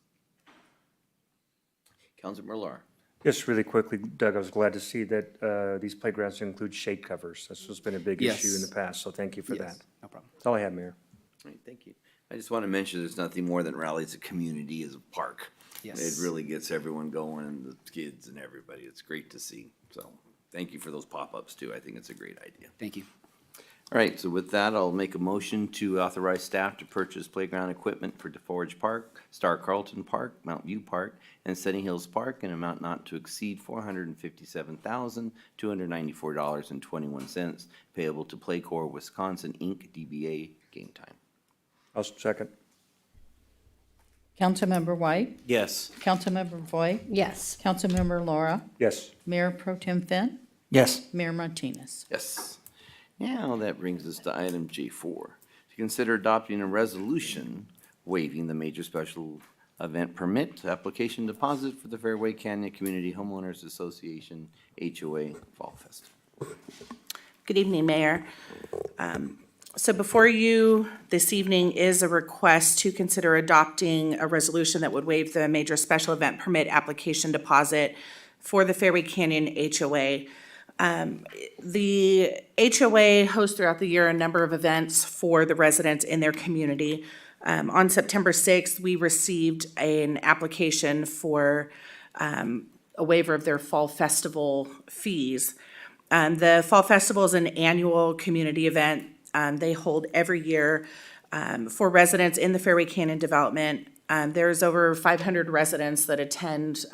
Councilmember Laura. Just really quickly, Doug, I was glad to see that these playgrounds include shade covers. That's what's been a big Yes. issue in the past, so thank you for Yes, that. no problem. That's all I have, Mayor. All right, thank you. I just want to mention there's nothing more than rallies a community as a park. Yes. It really gets everyone going and the kids and everybody. It's great to see. So thank you for those pop-ups too. I think it's a great idea. Thank you. All right, so with that, I'll make a motion to authorize staff to purchase playground equipment for DeForge Park, Star Carlton Park, Mount View Park, and Sunny Hills Park in amount not to exceed $457,294.21, payable to Playcore Wisconsin, Inc., DBA, Game Time. I'll second. Councilmember White, Yes. Councilmember Voigt, Yes. Councilmember Laura, Yes. Mayor Pro Tem Finn, Yes. Mayor Martinez. Yes. Now that brings us to item J4. To consider adopting a resolution waiving the major special event permit application deposit for the Fairway Canyon Community Homeowners Association HOA Fall Festival. Good evening, Mayor. So before you this evening is a request to consider adopting a resolution that would waive the major special event permit application deposit for the Fairway Canyon HOA. The HOA hosts throughout the year a number of events for the residents in their community. On September 6th, we received an application for a waiver of their fall festival fees. The Fall Festival is an annual community event they hold every year for residents in the Fairway Canyon development. There's over 500 residents that attend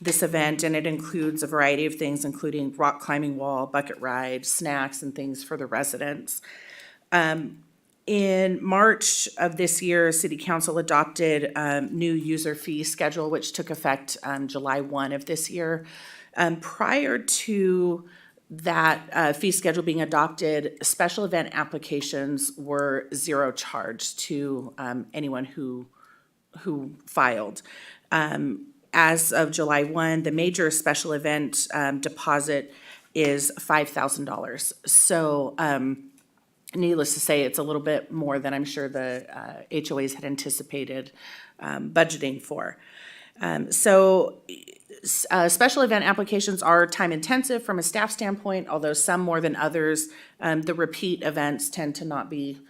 this event, and it includes a variety of things, including rock climbing wall, bucket ride, snacks, and things for the residents. In March of this year, City Council adopted a new user fee schedule, which took effect July 1 of this year. Prior to that fee schedule being adopted, special event applications were zero charge to anyone who filed. As of July 1, the major special event deposit is $5,000. So needless to say, it's a little bit more than I'm sure the HOAs had anticipated budgeting for. Special event applications are time intensive from a staff standpoint, although some more than others. The repeat events tend to not be,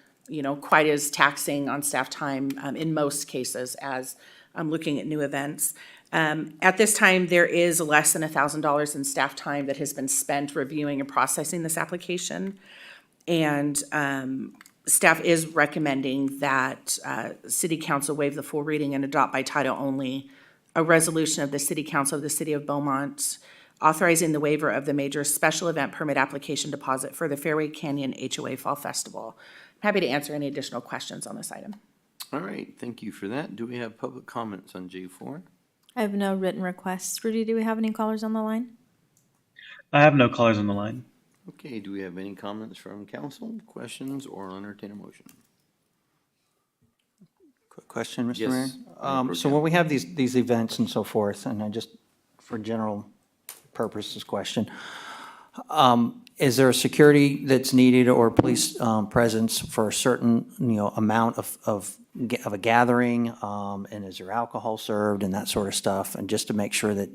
quite as taxing on staff time in most cases as looking at new events. At this time, there is less than $1,000 in staff time that has been spent reviewing and processing this application. And staff is recommending that City Council waive the full reading and adopt by title only a resolution of the City Council of the City of Beaumont authorizing the waiver of the major special event permit application deposit for the Fairway Canyon HOA Fall Festival. I'm happy to answer any additional questions on this item. All right, thank you for that. Do we have public comments on J4? I have no written requests. Rudy, do we have any callers on the line? I have no callers on the line. Okay, do we have any comments from council, questions, or entertain a motion? Quick question, Mr. Yes, Mayor. Mayor Pro So Tem. when we have these events and so forth, and I just, for general purposes question, is there a security that's needed or police presence for a certain, amount of a gathering? And is there alcohol served and that sort of stuff? And just to make sure that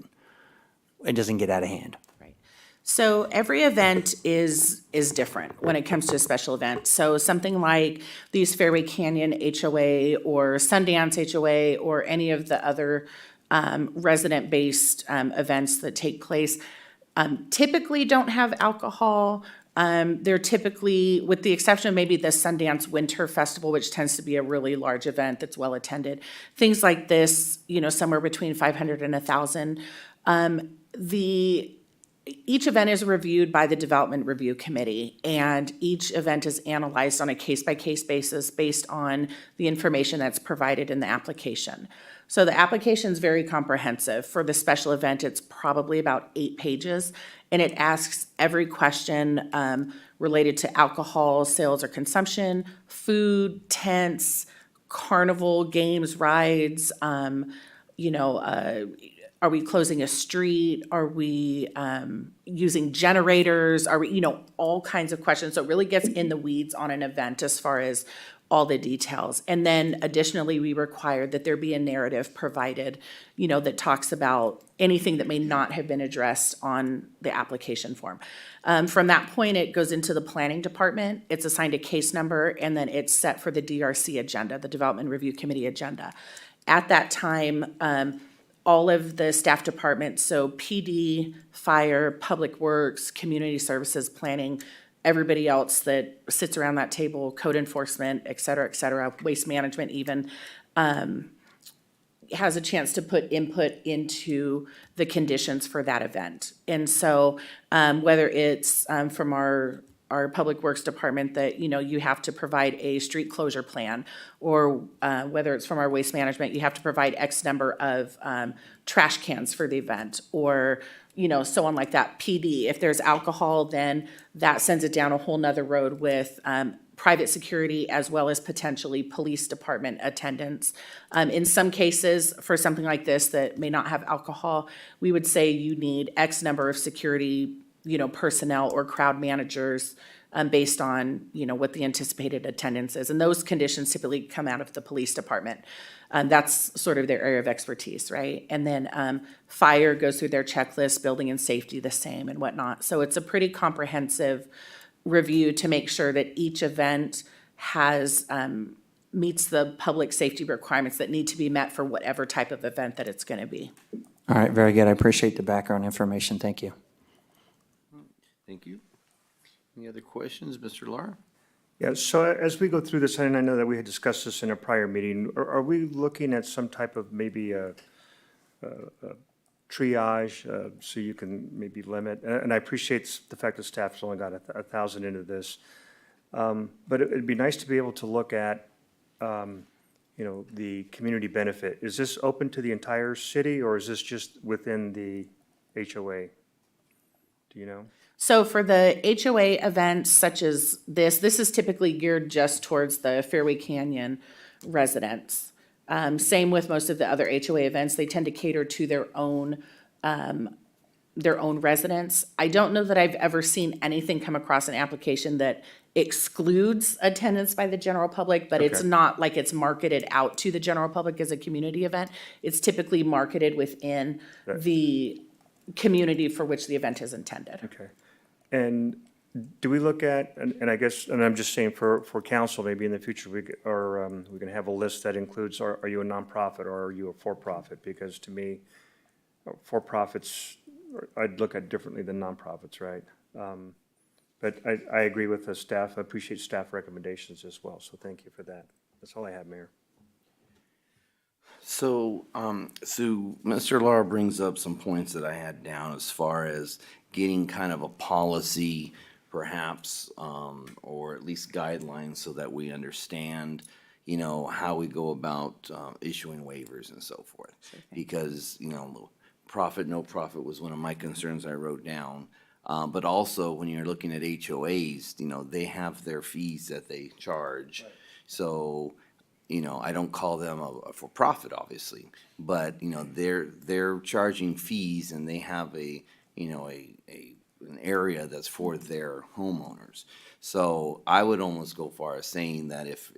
it doesn't get out of hand. So every event is different when it comes to a special event. So something like these Fairway Canyon HOA or Sundance HOA or any of the other resident-based events that take place typically don't have alcohol. They're typically, with the exception of maybe the Sundance Winter Festival, which tends to be a really large event that's well-attended. Things like this, somewhere between 500 and 1,000. each event is reviewed by the Development Review Committee, and each event is analyzed on a case-by-case basis based on the information that's provided in the application. So the application is very comprehensive. For the special event, it's probably about 8 pages, and it asks every question related to alcohol sales or consumption, food, tents, carnival, games, rides, are we closing a street? Are we using generators? Are we, all kinds of questions. So it really gets in the weeds on an event as far as all the details. And then additionally, we require that there be a narrative provided, that talks about anything that may not have been addressed on the application form. From that point, it goes into the planning department. It's assigned a case number, and then it's set for the DRC agenda, the Development Review Committee agenda. At that time, all of the staff departments, so PD, fire, public works, community services, planning, everybody else that sits around that table, code enforcement, et cetera, waste management even, has a chance to put input into the conditions for that event. And so whether it's from our public works department that, you have to provide a street closure plan, or whether it's from our waste management, you have to provide X number of trash cans for the event, or, so on like that. PD, if there's alcohol, then that sends it down a whole nother road with private security as well as potentially police department attendance. In some cases, for something like this that may not have alcohol, we would say you need X number of security personnel or crowd managers based on, what the anticipated attendance is. And those conditions typically come out of the police department. That's sort of their area of expertise, right? And then fire goes through their checklist, building and safety the same and whatnot. So it's a pretty comprehensive review to make sure that each event has meets the public safety requirements that need to be met for whatever type of event that it's going to be. All right, very good. I appreciate the background information. Thank you. Thank you. Any other questions, Mr. Lara? Yeah, so as we go through this, and I know that we had discussed this in a prior meeting, are we looking at some type of maybe a triage, so you can maybe limit, and I appreciate the fact that staff's only got 1,000 into this, but it'd be nice to be able to look at, the community benefit. Is this open to the entire city, or is this just within the HOA? Do you know? So for the HOA events such as this is typically geared just towards the Fairway Canyon residents. Same with most of the other HOA events. They tend to cater to their own residents. I don't know that I've ever seen anything come across an application that excludes attendance by the general public, but it's Okay. not like it's marketed out to the general public as a community event. It's typically marketed within Right. the community for which the event is intended. Okay. And do we look at, and I guess, and I'm just saying for council, maybe in the future, we can have a list that includes, are you a nonprofit or are you a for-profit? Because to me, for-profits, I'd look at differently than nonprofits, right? But I agree with the staff. I appreciate staff recommendations as well, so thank you for that. That's all I have, Mayor. So Mr. Lara brings up some points that I had down as far as getting kind of a policy perhaps, or at least guidelines so that we understand, how we go about issuing waivers and so forth. Because, profit, no profit was one of my concerns I wrote down. But also when you're looking at HOAs, they have their fees that they charge. Right. So, I don't call them a for-profit, obviously, but, they're charging fees and they have an area that's for their homeowners. So I would almost go far as saying that if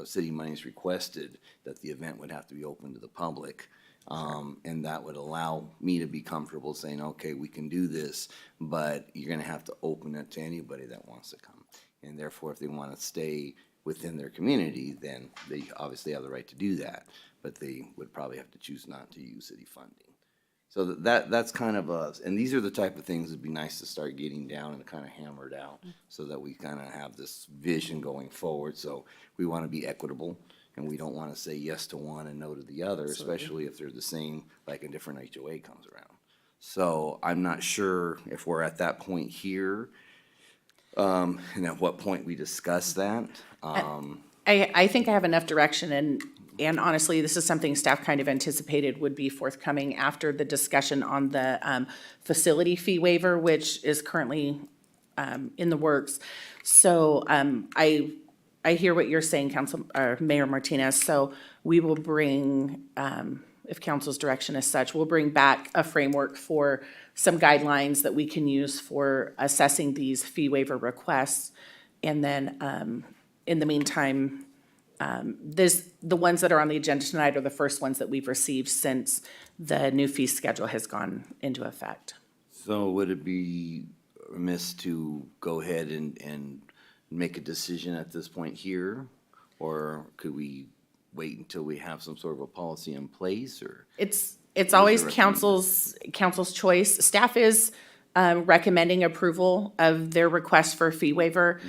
city money is requested, that the event would have to be open to the public. And that would allow me to be comfortable saying, okay, we can do this, but you're gonna have to open it to anybody that wants to come. And therefore, if they wanna stay within their community, then they obviously have the right to do that, but they would probably have to choose not to use city funding. So that's kind of and these are the type of things that'd be nice to start getting down and kind of hammered out so that we kind of have this vision going forward. So we want to be equitable and we don't want to say yes to one and no to the other, especially if they're the same, like a different HOA comes around. So I'm not sure if we're at that point here, and at what point we discuss that. I think I have enough direction, and honestly, this is something staff kind of anticipated would be forthcoming after the discussion on the facility fee waiver, which is currently in the works. So I hear what you're saying, Mayor Martinez, so we will bring, if council's direction is such, we'll bring back a framework for some guidelines that we can use for assessing these fee waiver requests. And then, in the meantime, the ones that are on the agenda tonight are the first ones that we've received since the new fee schedule has gone into effect. So would it be remiss to go ahead and make a decision at this point here? Or could we wait until we have some sort of a policy in place, or? It's always council's choice. Staff is recommending approval of their request for a fee waiver.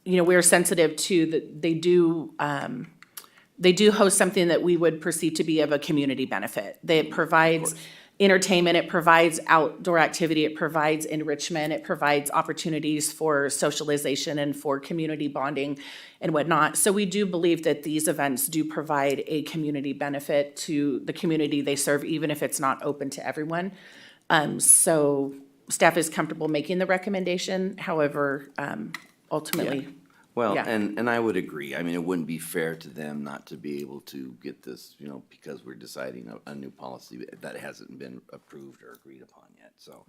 We're sensitive to that they do host something that we would perceive to be of a community benefit. It provides entertainment, it provides outdoor activity, it provides enrichment, it provides opportunities for socialization and for community bonding and whatnot. So we do believe that these events do provide a community benefit to the community they serve, even if it's not open to everyone. So staff is comfortable making the recommendation, however, ultimately. Well, Yeah. and I would agree. I mean, it wouldn't be fair to them not to be able to get this, because we're deciding a new policy that hasn't been approved or agreed upon yet. So,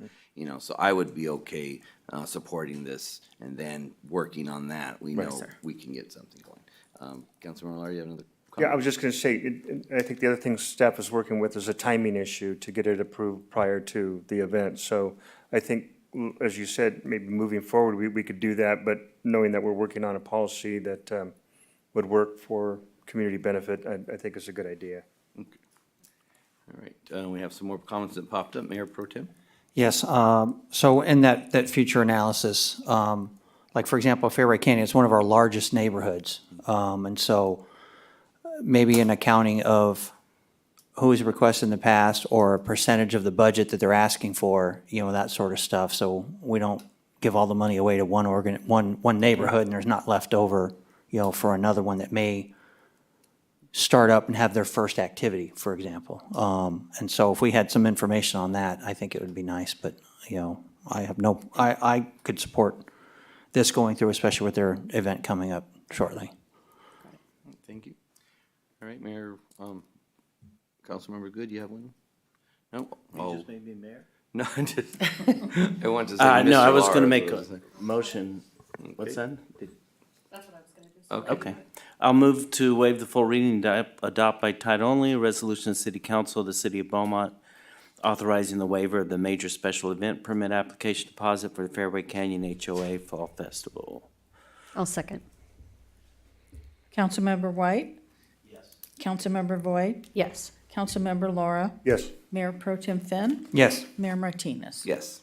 so I would be okay supporting this and then working on that. We Right, know sir. we can get something going. Councilmember Lar, you have another Yeah, comment? I was just gonna say, I think the other thing staff is working with is a timing issue to get it approved prior to the event. So I think, as you said, maybe moving forward, we could do that, but knowing that we're working on a policy that would work for community benefit, I think is a good idea. All right, we have some more comments that popped up. Mayor Pro Tem? Yes, so in that future analysis, like for example, Fairway Canyon, it's one of our largest neighborhoods. And so maybe an accounting of who's requested in the past or a percentage of the budget that they're asking for, that sort of stuff. So we don't give all the money away to one neighborhood and there's not left over, for another one that may start up and have their first activity, for example. And so if we had some information on that, I think it would be nice, but, I could support this going through, especially with their event coming up shortly. Thank you. All right, Mayor, Councilmember Good, you have one? No? You just made me mayor? No, I just, I want to say Mr. No, I was gonna Lara, make but a it was- motion. What's that? That's what I was gonna do. Okay. I'll move to waive the full reading, adopt by title only, a resolution of the City Council of the City of Beaumont authorizing the waiver of the major special event permit application deposit for the Fairway Canyon HOA Fall Festival. I'll second. Councilmember White? Yes. Councilmember Voigt? Yes. Councilmember Laura? Yes. Mayor Pro Tem Finn? Yes. Mayor Martinez? Yes.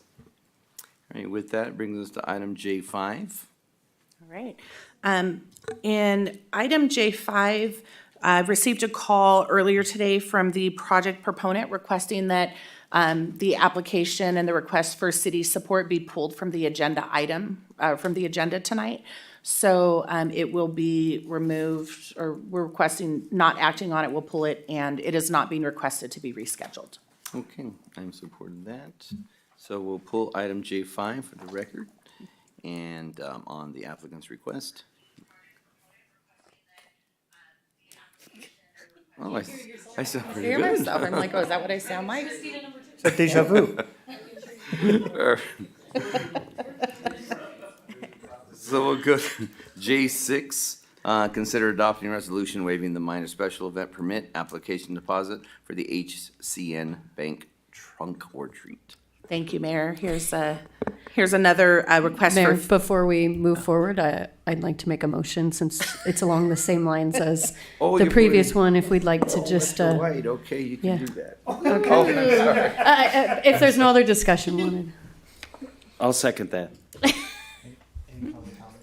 All right, with that, brings us to item J5. All right. In item J5, I received a call earlier today from the project proponent requesting that the application and the request for city support be pulled from the agenda item, from the agenda tonight. So it will be removed, or we're requesting not acting on it, we'll pull it, and it is not being requested to be rescheduled. Okay, I'm supporting that. So we'll pull item J5 for the record and on the applicant's request. Oh, I sound I pretty hear good. myself, I'm like, oh, is that what I sound like? Is that deja vu? So we'll go to J6, consider adopting a resolution waiving the minor special event permit application deposit for the HCN Bank Trunk or Treat. Thank you, Mayor. Here's another request Mayor, for. before we move forward, I'd like to make a motion since it's along the same lines as Oh, the you're previous putting- one, if we'd like to just, Right, okay, you yeah. can do that. if there's no other discussion wanted. I'll second that.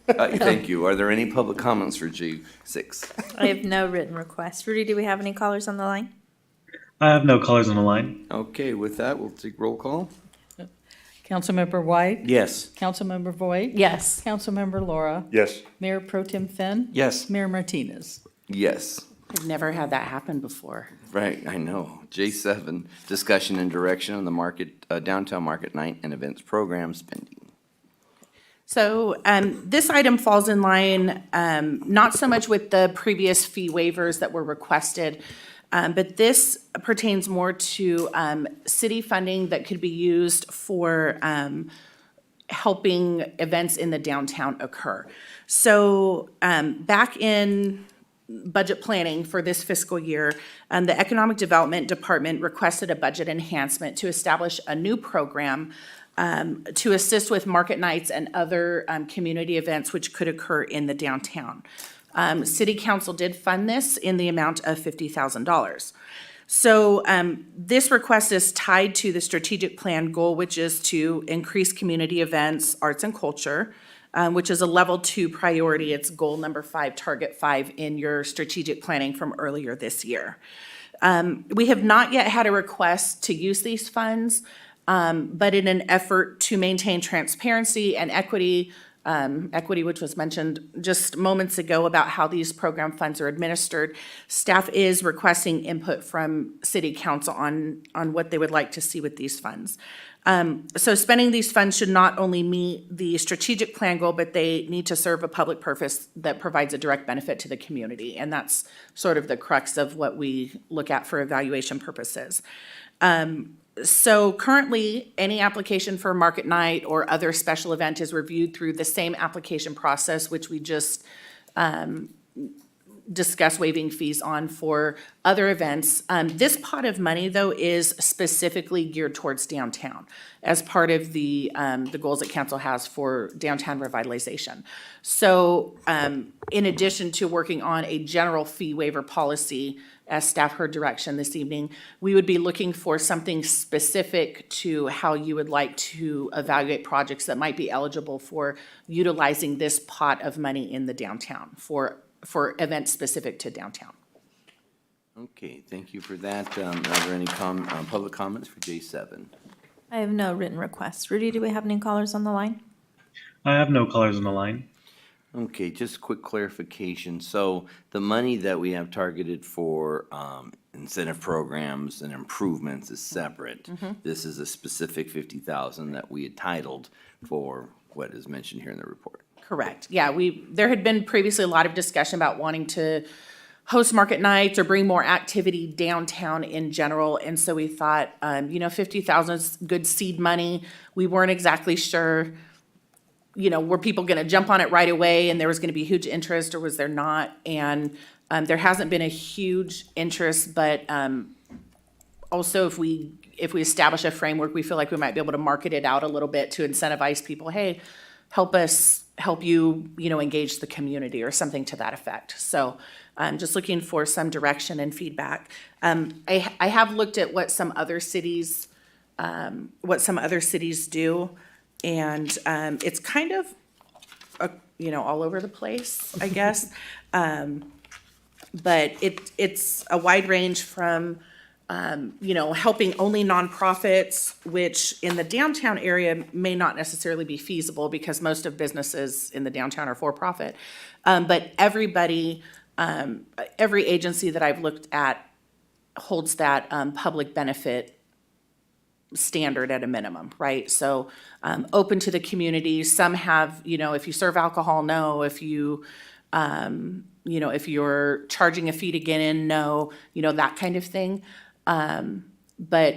Thank you. Are there any public comments for J6? I have no written requests. Rudy, do we have any callers on the line? I have no colors on the line. Okay, with that, we'll take roll call. Councilmember White? Yes. Councilmember Voigt? Yes. Councilmember Laura? Yes. Mayor Pro Tem Finn? Yes. Mayor Martinez? Yes. I've never had that happen before. Right, I know. J7, discussion and direction on the market, downtown market night and events program spending. So this item falls in line, not so much with the previous fee waivers that were requested, but this pertains more to city funding that could be used for helping events in the downtown occur. So back in budget planning for this fiscal year, the Economic Development Department requested a budget enhancement to establish a new program to assist with market nights and other community events which could occur in the downtown. City Council did fund this in the amount of $50,000. So this request is tied to the strategic plan goal, which is to increase community events, arts and culture, which is a level 2 priority. It's goal number 5, target 5 in your strategic planning from earlier this year. We have not yet had a request to use these funds, but in an effort to maintain transparency and equity, which was mentioned just moments ago about how these program funds are administered, staff is requesting input from City Council on what they would like to see with these funds. So spending these funds should not only meet the strategic plan goal, but they need to serve a public purpose that provides a direct benefit to the community. And that's sort of the crux of what we look at for evaluation purposes. So currently, any application for a market night or other special event is reviewed through the same application process, which we just discussed waiving fees on for other events. This pot of money, though, is specifically geared towards downtown as part of the goals that council has for downtown revitalization. So in addition to working on a general fee waiver policy, as staff heard direction this evening, we would be looking for something specific to how you would like to evaluate projects that might be eligible for utilizing this pot of money in the downtown for events specific to downtown. Okay, thank you for that. Are there any public comments for J7? I have no written requests. Rudy, do we have any callers on the line? I have no colors on the line. Okay, just quick clarification. So the money that we have targeted for incentive programs and improvements is separate. This is a specific 50,000 that we had titled for what is mentioned here in the report. Correct. Yeah, there had been previously a lot of discussion about wanting to host market nights or bring more activity downtown in general. And so we thought, 50,000 is good seed money. We weren't exactly sure, were people going to jump on it right away and there was going to be huge interest, or was there not? And there hasn't been a huge interest, but also if we establish a framework, we feel like we might be able to market it out a little bit to incentivize people. Hey, help you, engage the community or something to that effect. So I'm just looking for some direction and feedback. I have looked at what some other cities do, and it's kind of, all over the place, I guess. But it's a wide range from helping only nonprofits, which in the downtown area may not necessarily be feasible because most of businesses in the downtown are for-profit. But everybody, every agency that I've looked at holds that public benefit standard at a minimum, right? So open to the community. Some have, if you serve alcohol, no. If you, if you're charging a fee to get in, no. That kind of thing. But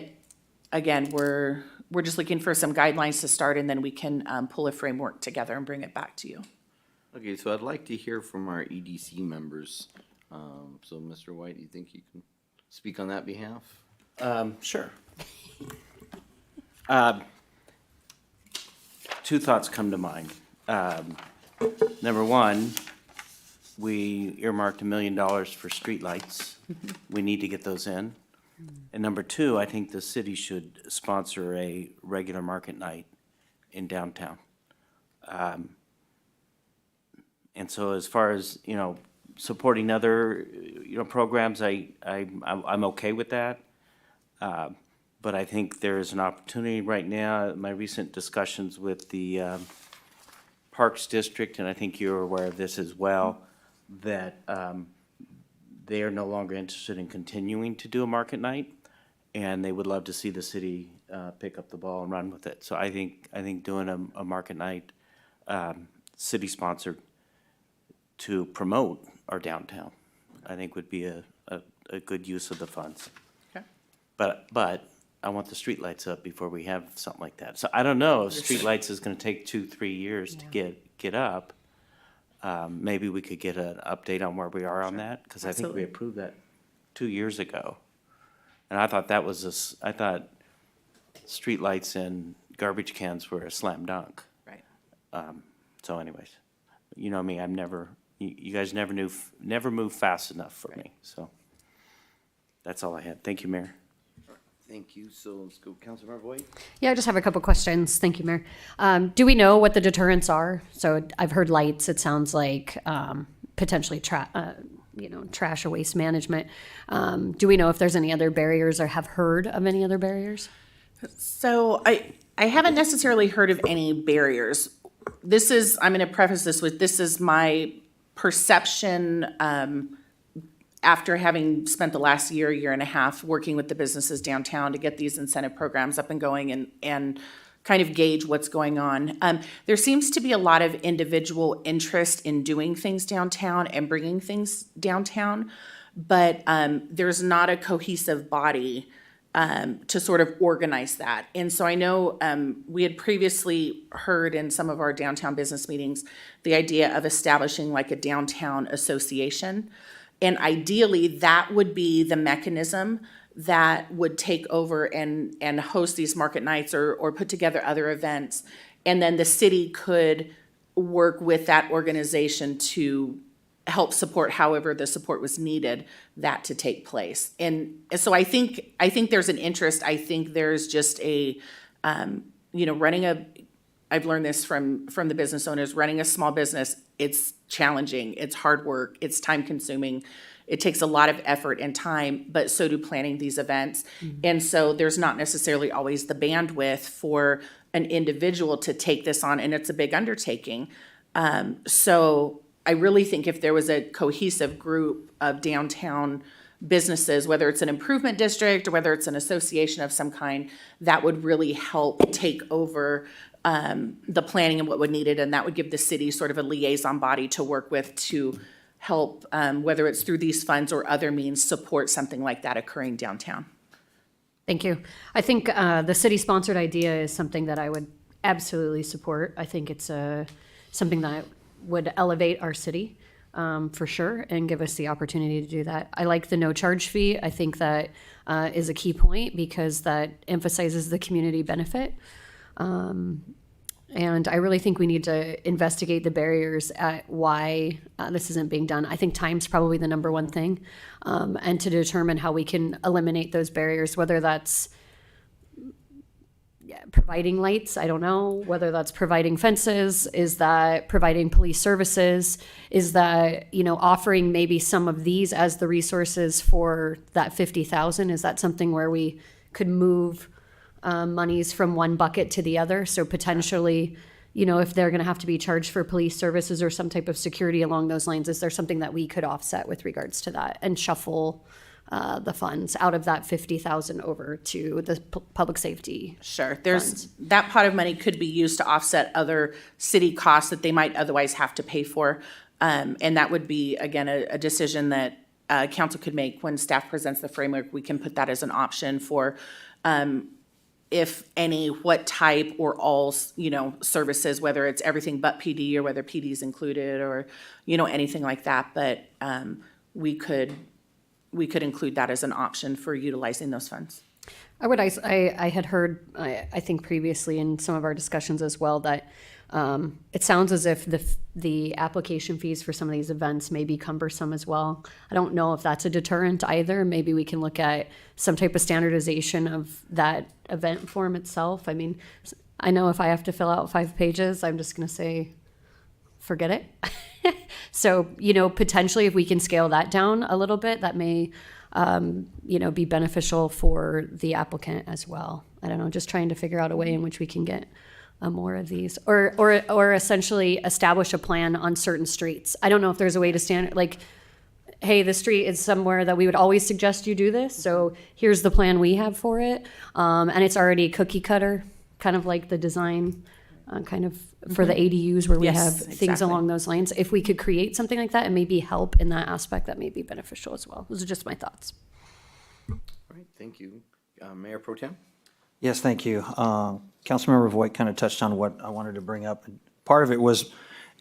again, we're just looking for some guidelines to start, and then we can pull a framework together and bring it back to you. Okay, so I'd like to hear from our EDC members. So Mr. White, do you think you can speak on that behalf? Sure. Two thoughts come to mind. Number one, we earmarked $1 million for streetlights. We need to get those in. And number two, I think the city should sponsor a regular market night in downtown. And so as far as, supporting other, programs, I'm okay with that. But I think there is an opportunity right now, my recent discussions with the Parks District, and I think you're aware of this as well, that they are no longer interested in continuing to do a market night, and they would love to see the city pick up the ball and run with it. So I think doing a market night, city-sponsored, to promote our downtown, I think would be a good use of the funds. Okay. But I want the streetlights up before we have something like that. So I don't know if streetlights is gonna take 2-3 years to get up. Maybe we could get an update on where we are on that, because I think we Absolutely. approved that 2 years ago. And I thought that was I thought streetlights and garbage cans were a slam dunk. Right. So anyways, you know me, you guys never move fast enough for me, so. That's all I had. Thank you, Mayor. Thank you. So let's go, Councilmember White. Yeah, I just have a couple questions. Thank you, Mayor. Do we know what the deterrents are? So I've heard lights. It sounds like potentially trash or waste management. Do we know if there's any other barriers or have heard of any other barriers? So I haven't necessarily heard of any barriers. I'm going to preface this with, this is my perception after having spent the last year and a half working with the businesses downtown to get these incentive programs up and going and kind of gauge what's going on. There seems to be a lot of individual interest in doing things downtown and bringing things downtown, but there's not a cohesive body to sort of organize that. And so I know we had previously heard in some of our downtown business meetings the idea of establishing like a downtown association. And ideally, that would be the mechanism that would take over and host these market nights or put together other events. And then the city could work with that organization to help support however the support was needed, that to take place. And so I think there's an interest. I think there's just I've learned this from the business owners, running a small business, it's challenging, it's hard work, it's time consuming. It takes a lot of effort and time, but so do planning these events. Mm-hmm. And so there's not necessarily always the bandwidth for an individual to take this on, and it's a big undertaking. So I really think if there was a cohesive group of downtown businesses, whether it's an improvement district or whether it's an association of some kind, that would really help take over the planning and what would need it, and that would give the city sort of a liaison body to work with to help, whether it's through these funds or other means, support something like that occurring downtown. Thank you. I think the city-sponsored idea is something that I would absolutely support. I think it's something that would elevate our city for sure and give us the opportunity to do that. I like the no charge fee. I think that is a key point because that emphasizes the community benefit. And I really think we need to investigate the barriers at why this isn't being done. I think time's probably the number one thing, and to determine how we can eliminate those barriers, whether that's providing lights, I don't know, whether that's providing fences, is that providing police services, is that, offering maybe some of these as the resources for that 50,000, is that something where we could move monies from one bucket to the other? So potentially, if they're going to have to be charged for police services or some type of security along those lines, is there something that we could offset with regards to that and shuffle the funds out of that 50,000 over to the public safety? Sure. That pot of money could be used to offset other city costs that they might otherwise have to pay for. And that would be, again, a decision that council could make when staff presents the framework. We can put that as an option for if any, what type or all, services, whether it's everything but PD or whether PD is included or, anything like that. But we could include that as an option for utilizing those funds. I had heard, I think previously in some of our discussions as well, that it sounds as if the application fees for some of these events may be cumbersome as well. I don't know if that's a deterrent either. Maybe we can look at some type of standardization of that event form itself. I mean, I know if I have to fill out 5 pages, I'm just going to say, forget it. So, potentially if we can scale that down a little bit, that may, be beneficial for the applicant as well. I don't know, just trying to figure out a way in which we can get more of these, or essentially establish a plan on certain streets. I don't know if there's a way to stand, like, hey, the street is somewhere that we would always suggest you do this, so here's the plan we have for it. And it's already cookie cutter, kind of like the design, kind of for the ADUs where we Yes, have things exactly. along those lines. If we could create something like that and maybe help in that aspect, that may be beneficial as well. Those are just my thoughts. All right, thank you. Mayor Pro Tem? Yes, thank you. Councilmember Voigt kind of touched on what I wanted to bring up. Part of it was,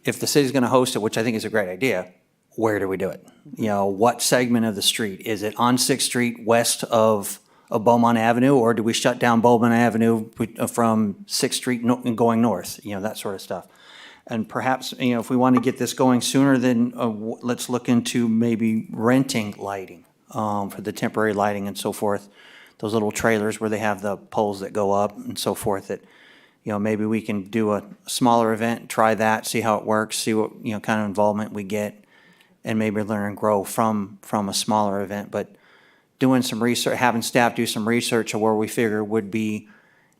if the city's going to host it, which I think is a great idea, where do we do it? What segment of the street? Is it on 6th Street west of Beaumont Avenue, or do we shut down Beaumont Avenue from 6th Street and going north? That sort of stuff. And perhaps, if we want to get this going sooner, then let's look into maybe renting lighting for the temporary lighting and so forth. Those little trailers where they have the poles that go up and so forth, that, maybe we can do a smaller event, try that, see how it works, see what, kind of involvement we get, and maybe learn and grow from a smaller event. But doing some research, having staff do some research of where we figure would be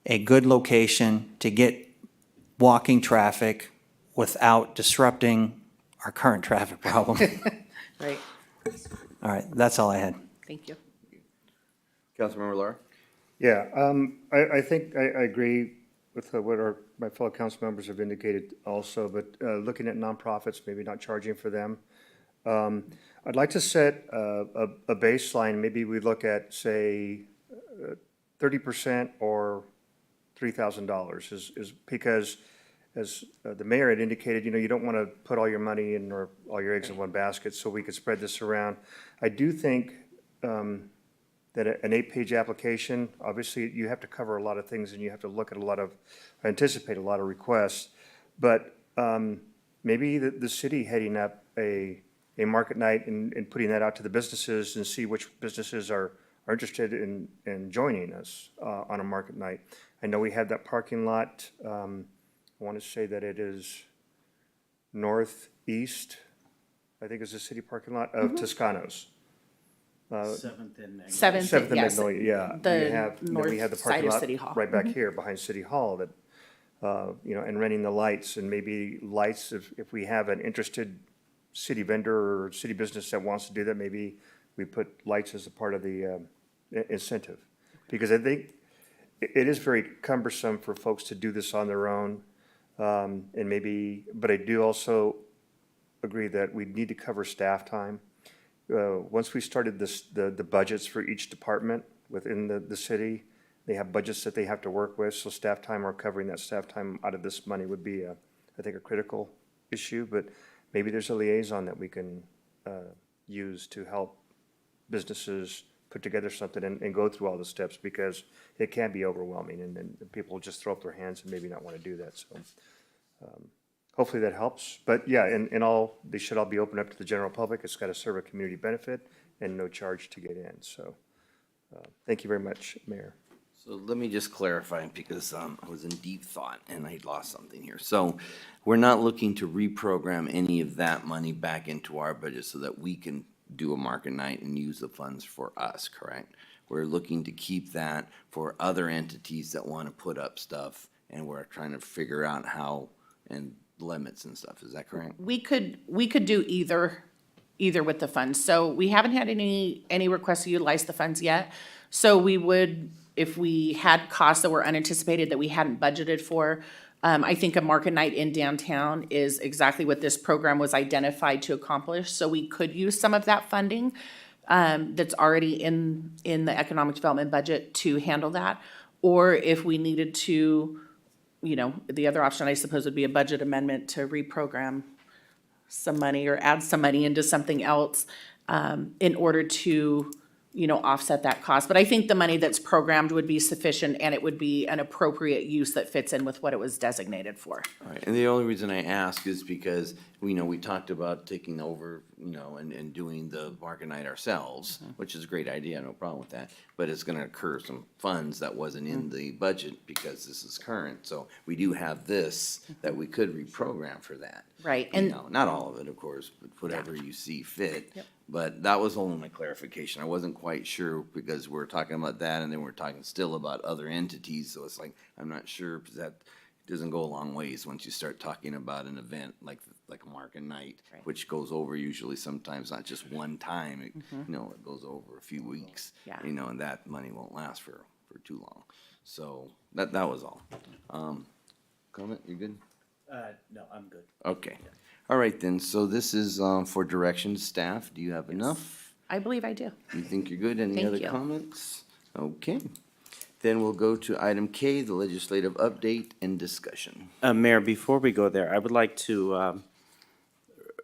a good location to get walking traffic without disrupting our current traffic problem. Right, All right, that's all I had. thank you. Councilmember Laura? Yeah, I think I agree with what my fellow council members have indicated also, but looking at nonprofits, maybe not charging for them. I'd like to set a baseline. Maybe we look at, say, 30% or $3,000 is because, as the mayor had indicated, you don't want to put all your money in or all your eggs in one basket, so we could spread this around. I do think that an 8-page application, obviously you have to cover a lot of things and you have to look at anticipate a lot of requests. But maybe the city heading up a market night and putting that out to the businesses and see which businesses are interested in joining us on a market night. I know we have that parking lot. I want to say that it is northeast, I think is the city parking lot of Toscano's. Seventh and Magnolia. Seventh, Seventh and yes, Magnolia, yeah. the We have the north side parking of lot City Hall. right back here behind City Hall that, and renting the lights, and maybe lights, if we have an interested city vendor or city business that wants to do that, maybe we put lights as a part of the incentive. Because I think it is very cumbersome for folks to do this on their own. But I do also agree that we need to cover staff time. Once we started the budgets for each department within the city, they have budgets that they have to work with, so staff time or covering that staff time out of this money would be, I think, a critical issue, but maybe there's a liaison that we can use to help businesses put together something and go through all the steps, because it can be overwhelming, and then people just throw up their hands and maybe not want to do that, so. Hopefully that helps, but yeah, they should all be open up to the general public. It's got to serve a community benefit and no charge to get in, so, thank you very much, Mayor. So let me just clarify, because I was in deep thought and I lost something here. So we're not looking to reprogram any of that money back into our budget so that we can do a market night and use the funds for us, correct? We're looking to keep that for other entities that want to put up stuff, and we're trying to figure out how and limits and stuff. Is that correct? We could do either with the funds. So we haven't had any requests to utilize the funds yet. So we would, if we had costs that were unanticipated that we hadn't budgeted for, I think a market night in downtown is exactly what this program was identified to accomplish. So we could use some of that funding that's already in the economic development budget to handle that. Or if we needed to, the other option, I suppose, would be a budget amendment to reprogram some money or add some money into something else in order to, offset that cost. But I think the money that's programmed would be sufficient, and it would be an appropriate use that fits in with what it was designated for. All right, and the only reason I ask is because we talked about taking over, and doing the market night ourselves, which is a great idea, no problem with that. But it's gonna incur some funds that wasn't in the budget because this is current. So we do have this that we could reprogram for that. Right, You and know, not all of it, of course, but whatever you see fit. Yep. But that was only my clarification. I wasn't quite sure because we're talking about that and then we're talking still about other entities. So it's like, I'm not sure because that doesn't go a long ways once you start talking about an event like a market night, Right. which goes over usually sometimes not just one time. It, you know, it goes over a few weeks. Yeah. You know, and that money won't last for too long. So that was all. Comment, you good? No, I'm good. Okay. All right then, so this is for direction to staff. Do you have enough? I believe I do. You think you're good? Any Thank other you. comments? Okay. Then we'll go to item K, the legislative update and discussion. Mayor, before we go there, I would like to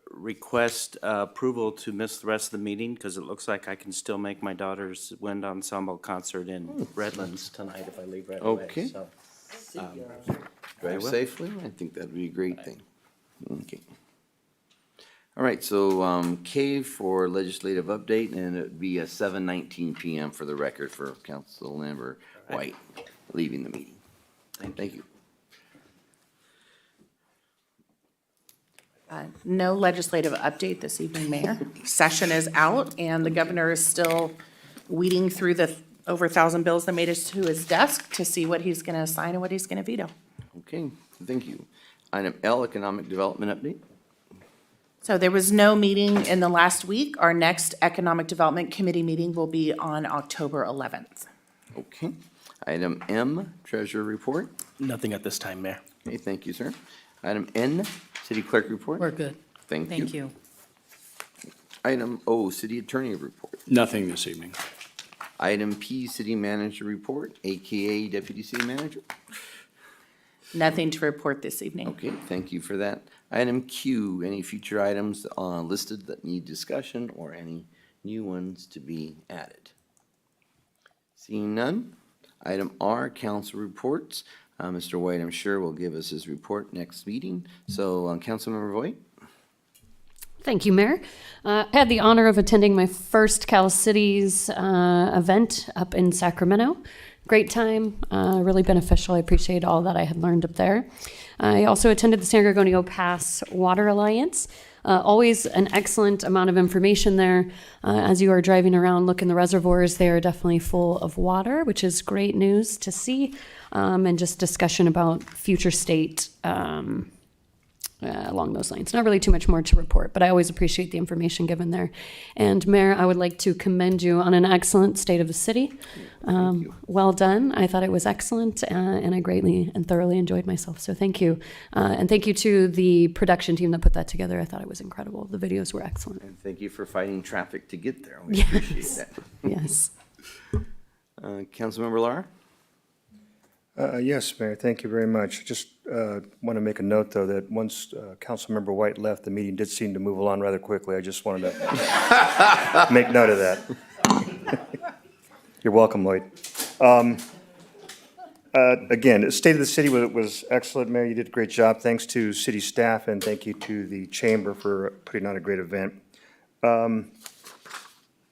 request approval to miss the rest of the meeting because it looks like I can still make my daughter's wind ensemble concert in Redlands tonight if I leave right away. Okay. So, Drive will. safely. I think that'd be a great thing. Okay. All right, so K for legislative update, and it'd be 7:19 PM for the record for Councilmember White leaving the meeting. Thank you. No legislative update this evening, Mayor. Session is out, and the governor is still weeding through the over 1,000 bills that made it to his desk to see what he's going to sign and what he's going to veto. Okay, thank you. Item L, economic development update. So there was no meeting in the last week. Our next Economic Development Committee meeting will be on October 11th. Okay. Item M, treasurer report. Nothing at this time, Mayor. Okay, thank you, sir. Item N, city clerk report. We're good. Thank you. Thank you. Item O, city attorney report. Nothing this evening. Item P, city manager report, AKA deputy city manager. Nothing to report this evening. Okay, thank you for that. Item Q, any future items listed that need discussion or any new ones to be added? Seeing none. Item R, council reports. Mr. White, I'm sure, will give us his report next meeting. So, Councilmember Voigt? Thank you, Mayor. I had the honor of attending my first Cal Cities event up in Sacramento. Great time, really beneficial. I appreciate all that I had learned up there. I also attended the San Gorgonio Pass Water Alliance. Always an excellent amount of information there. As you are driving around, look in the reservoirs, they are definitely full of water, which is great news to see. And just discussion about future state along those lines. Not really too much more to report, but I always appreciate the information given there. And Mayor, I would like to commend you on an excellent state of the city. Well done. I thought it was excellent, and I greatly and thoroughly enjoyed myself. So thank you. And thank you to the production team that put that together. I thought it was incredible. The videos were excellent. And thank you for fighting traffic to get there. We appreciate that. Yes. Councilmember Lara? Yes, Mayor, thank you very much. Just want to make a note, though, that once Councilmember White left, the meeting did seem to move along rather quickly. I just wanted to make note of that. You're welcome, Lloyd. Again, the State of the City was excellent, Mayor. You did a great job. Thanks to city staff, and thank you to the chamber for putting on a great event.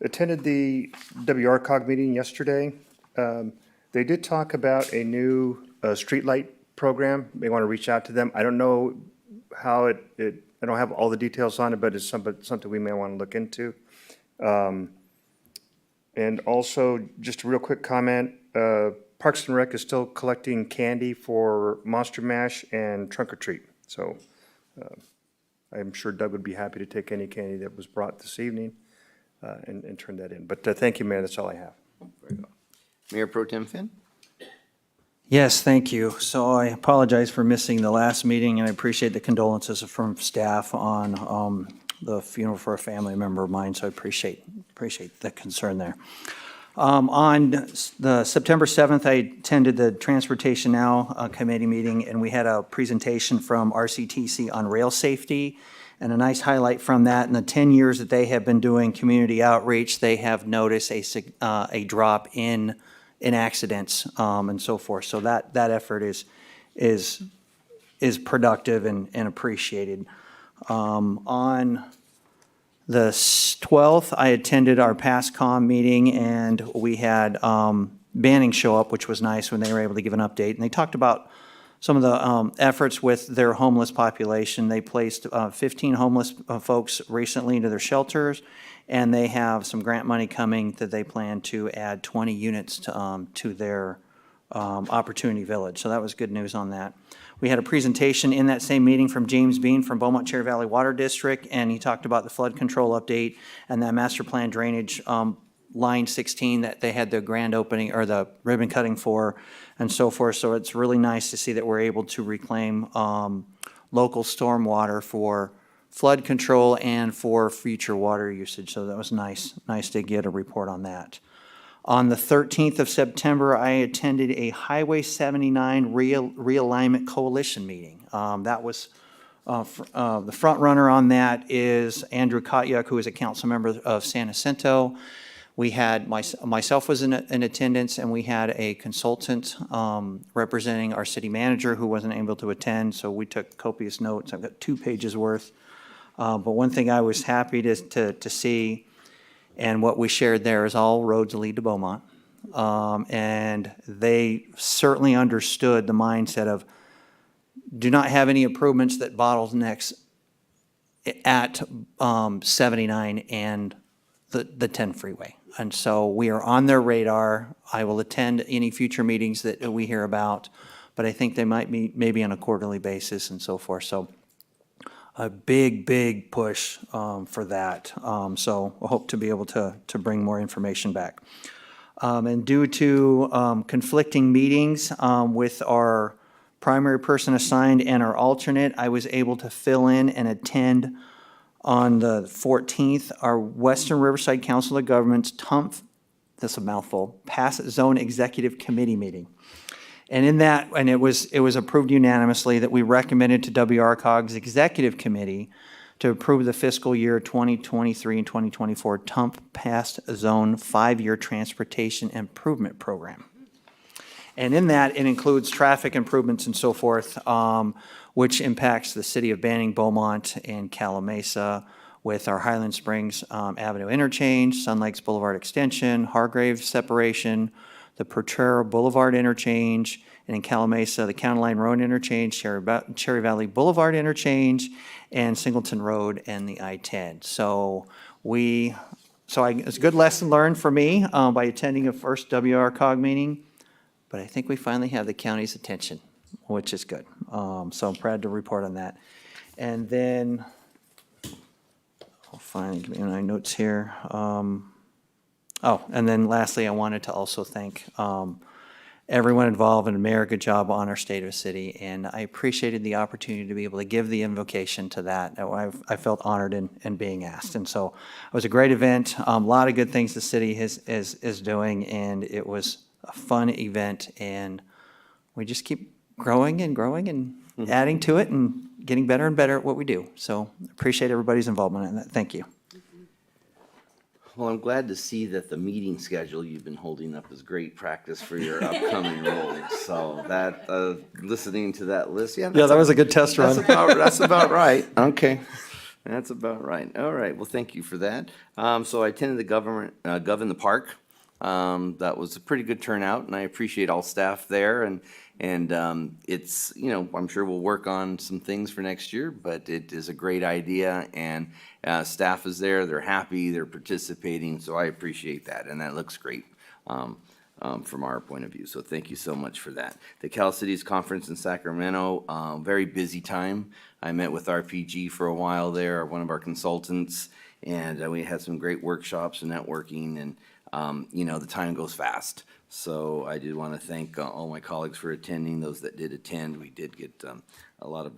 Attended the WRCOG meeting yesterday. They did talk about a new streetlight program. They want to reach out to them. I don't know how I don't have all the details on it, but it's something we may want to look into. And also, just a real quick comment, Parks and Rec is still collecting candy for Monster Mash and Trunk or Treat. So I'm sure Doug would be happy to take any candy that was brought this evening and turn that in. But thank you, Mayor, that's all I have. Very well. Mayor Pro Tem Finn? Yes, thank you. So I apologize for missing the last meeting, and I appreciate the condolences from staff on the funeral for a family member of mine, so I appreciate the concern there. On the September 7th, I attended the Transportation Now committee meeting, and we had a presentation from RCTC on rail safety. And a nice highlight from that, in the 10 years that they have been doing community outreach, they have noticed a drop in accidents and so forth. So that effort is productive and appreciated. On the 12th, I attended our PASCOM meeting, and we had Banning show up, which was nice when they were able to give an update. And they talked about some of the efforts with their homeless population. They placed 15 homeless folks recently into their shelters, and they have some grant money coming that they plan to add 20 units to their Opportunity Village. So that was good news on that. We had a presentation in that same meeting from James Bean from Beaumont Cherry Valley Water District, and he talked about the flood control update and that master plan drainage line 16 that they had the grand opening or the ribbon cutting for and so forth. So it's really nice to see that we're able to reclaim local stormwater for flood control and for future water usage. So that was nice to get a report on that. On the 13th of September, I attended a Highway 79 Realignment Coalition meeting. That was, the front runner on that is Andrew Kotyuk, who is a council member of San Jacinto. We had, myself was in attendance, and we had a consultant representing our city manager who wasn't able to attend, so we took copious notes. I've got 2 pages worth. But one thing I was happy to see, and what we shared there is all roads lead to Beaumont. And they certainly understood the mindset of do not have any improvements that bottlenecks at 79 and the 10 freeway. And so we are on their radar. I will attend any future meetings that we hear about, but I think they might be maybe on a quarterly basis and so forth. So a big push for that. So I hope to be able to bring more information back. And due to conflicting meetings with our primary person assigned and our alternate, I was able to fill in and attend on the 14th, our Western Riverside Council of Governments TUMF, that's a mouthful, Pass Zone Executive Committee meeting. And in that, and it was approved unanimously that we recommended to WRCOG's Executive Committee to approve the fiscal year 2023 and 2024 TUMF Pass Zone 5-year Transportation Improvement Program. And in that, it includes traffic improvements and so forth, which impacts the city of Banning, Beaumont, and Calamasa with our Highland Springs Avenue interchange, Sun Lakes Boulevard extension, Hargrave separation, the Potrero Boulevard interchange, and in Calamasa, the County Line Road interchange, Cherry Valley Boulevard interchange, and Singleton Road and the I-10. So it's a good lesson learned for me by attending a first WRCOG meeting, but I think we finally have the county's attention, which is good. So I'm proud to report on that. And then, I'll finally give me my notes here. And then lastly, I wanted to also thank everyone involved in Mayor, good job on our state of city. And I appreciated the opportunity to be able to give the invocation to that. I felt honored in being asked. And so it was a great event, a lot of good things the city is doing, and it was a fun event. And we just keep growing and adding to it and getting better and better at what we do. So appreciate everybody's involvement in that. Thank you. Well, I'm glad to see that the meeting schedule you've been holding up is great practice for your upcoming roles. So that, listening to that list, Yeah, that was a good test run. That's about right. Okay. That's about right. All right. Well, thank you for that. So I attended the Gov in the Park. That was a pretty good turnout, and I appreciate all staff there. And it's, I'm sure we'll work on some things for next year, but it is a great idea, and staff is there, they're happy, they're participating, so I appreciate that, and that looks great from our point of view, so thank you so much for that. The Cal Cities Conference in Sacramento, very busy time. I met with RPG for a while there, one of our consultants, and we had some great workshops and networking, and the time goes fast. So I did want to thank all my colleagues for attending, those that did attend. We did get a lot of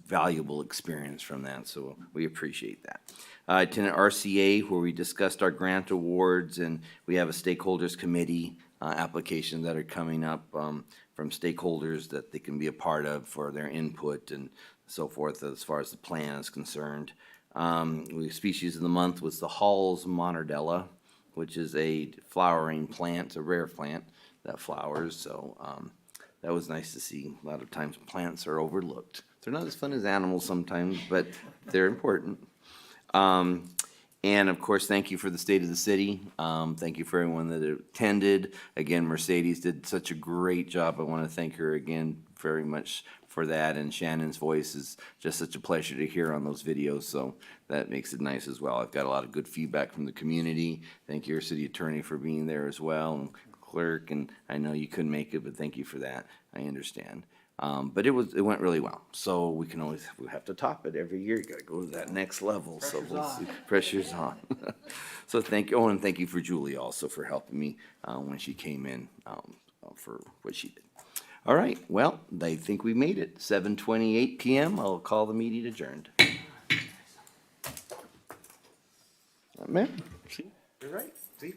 valuable experience from that, so we appreciate that. I attended RCA, where we discussed our grant awards, and we have a stakeholders committee application that are coming up from stakeholders that they can be a part of for their input and so forth as far as the plan is concerned. Species of the month was the Hall's Monardella, which is a flowering plant, a rare plant that flowers. So that was nice to see. A lot of times plants are overlooked. They're not as fun as animals sometimes, but they're important. And of course, thank you for the State of the City. Thank you for everyone that attended. Again, Mercedes did such a great job. I want to thank her again very much for that, and Shannon's voice is just such a pleasure to hear on those videos, so that makes it nice as well. I've got a lot of good feedback from the community. Thank you, our city attorney, for being there as well, and clerk, and I know you couldn't make it, but thank you for that. I understand. But it went really well, so we have to top it every year. You gotta go to that next level, so we'll see. Pressure's on. So thank you, and thank you for Julie also for helping me, when she came in, for what she did. All right, well, I think we made it. 7:28 PM. I'll call the meeting adjourned. Man, see, you're right, see?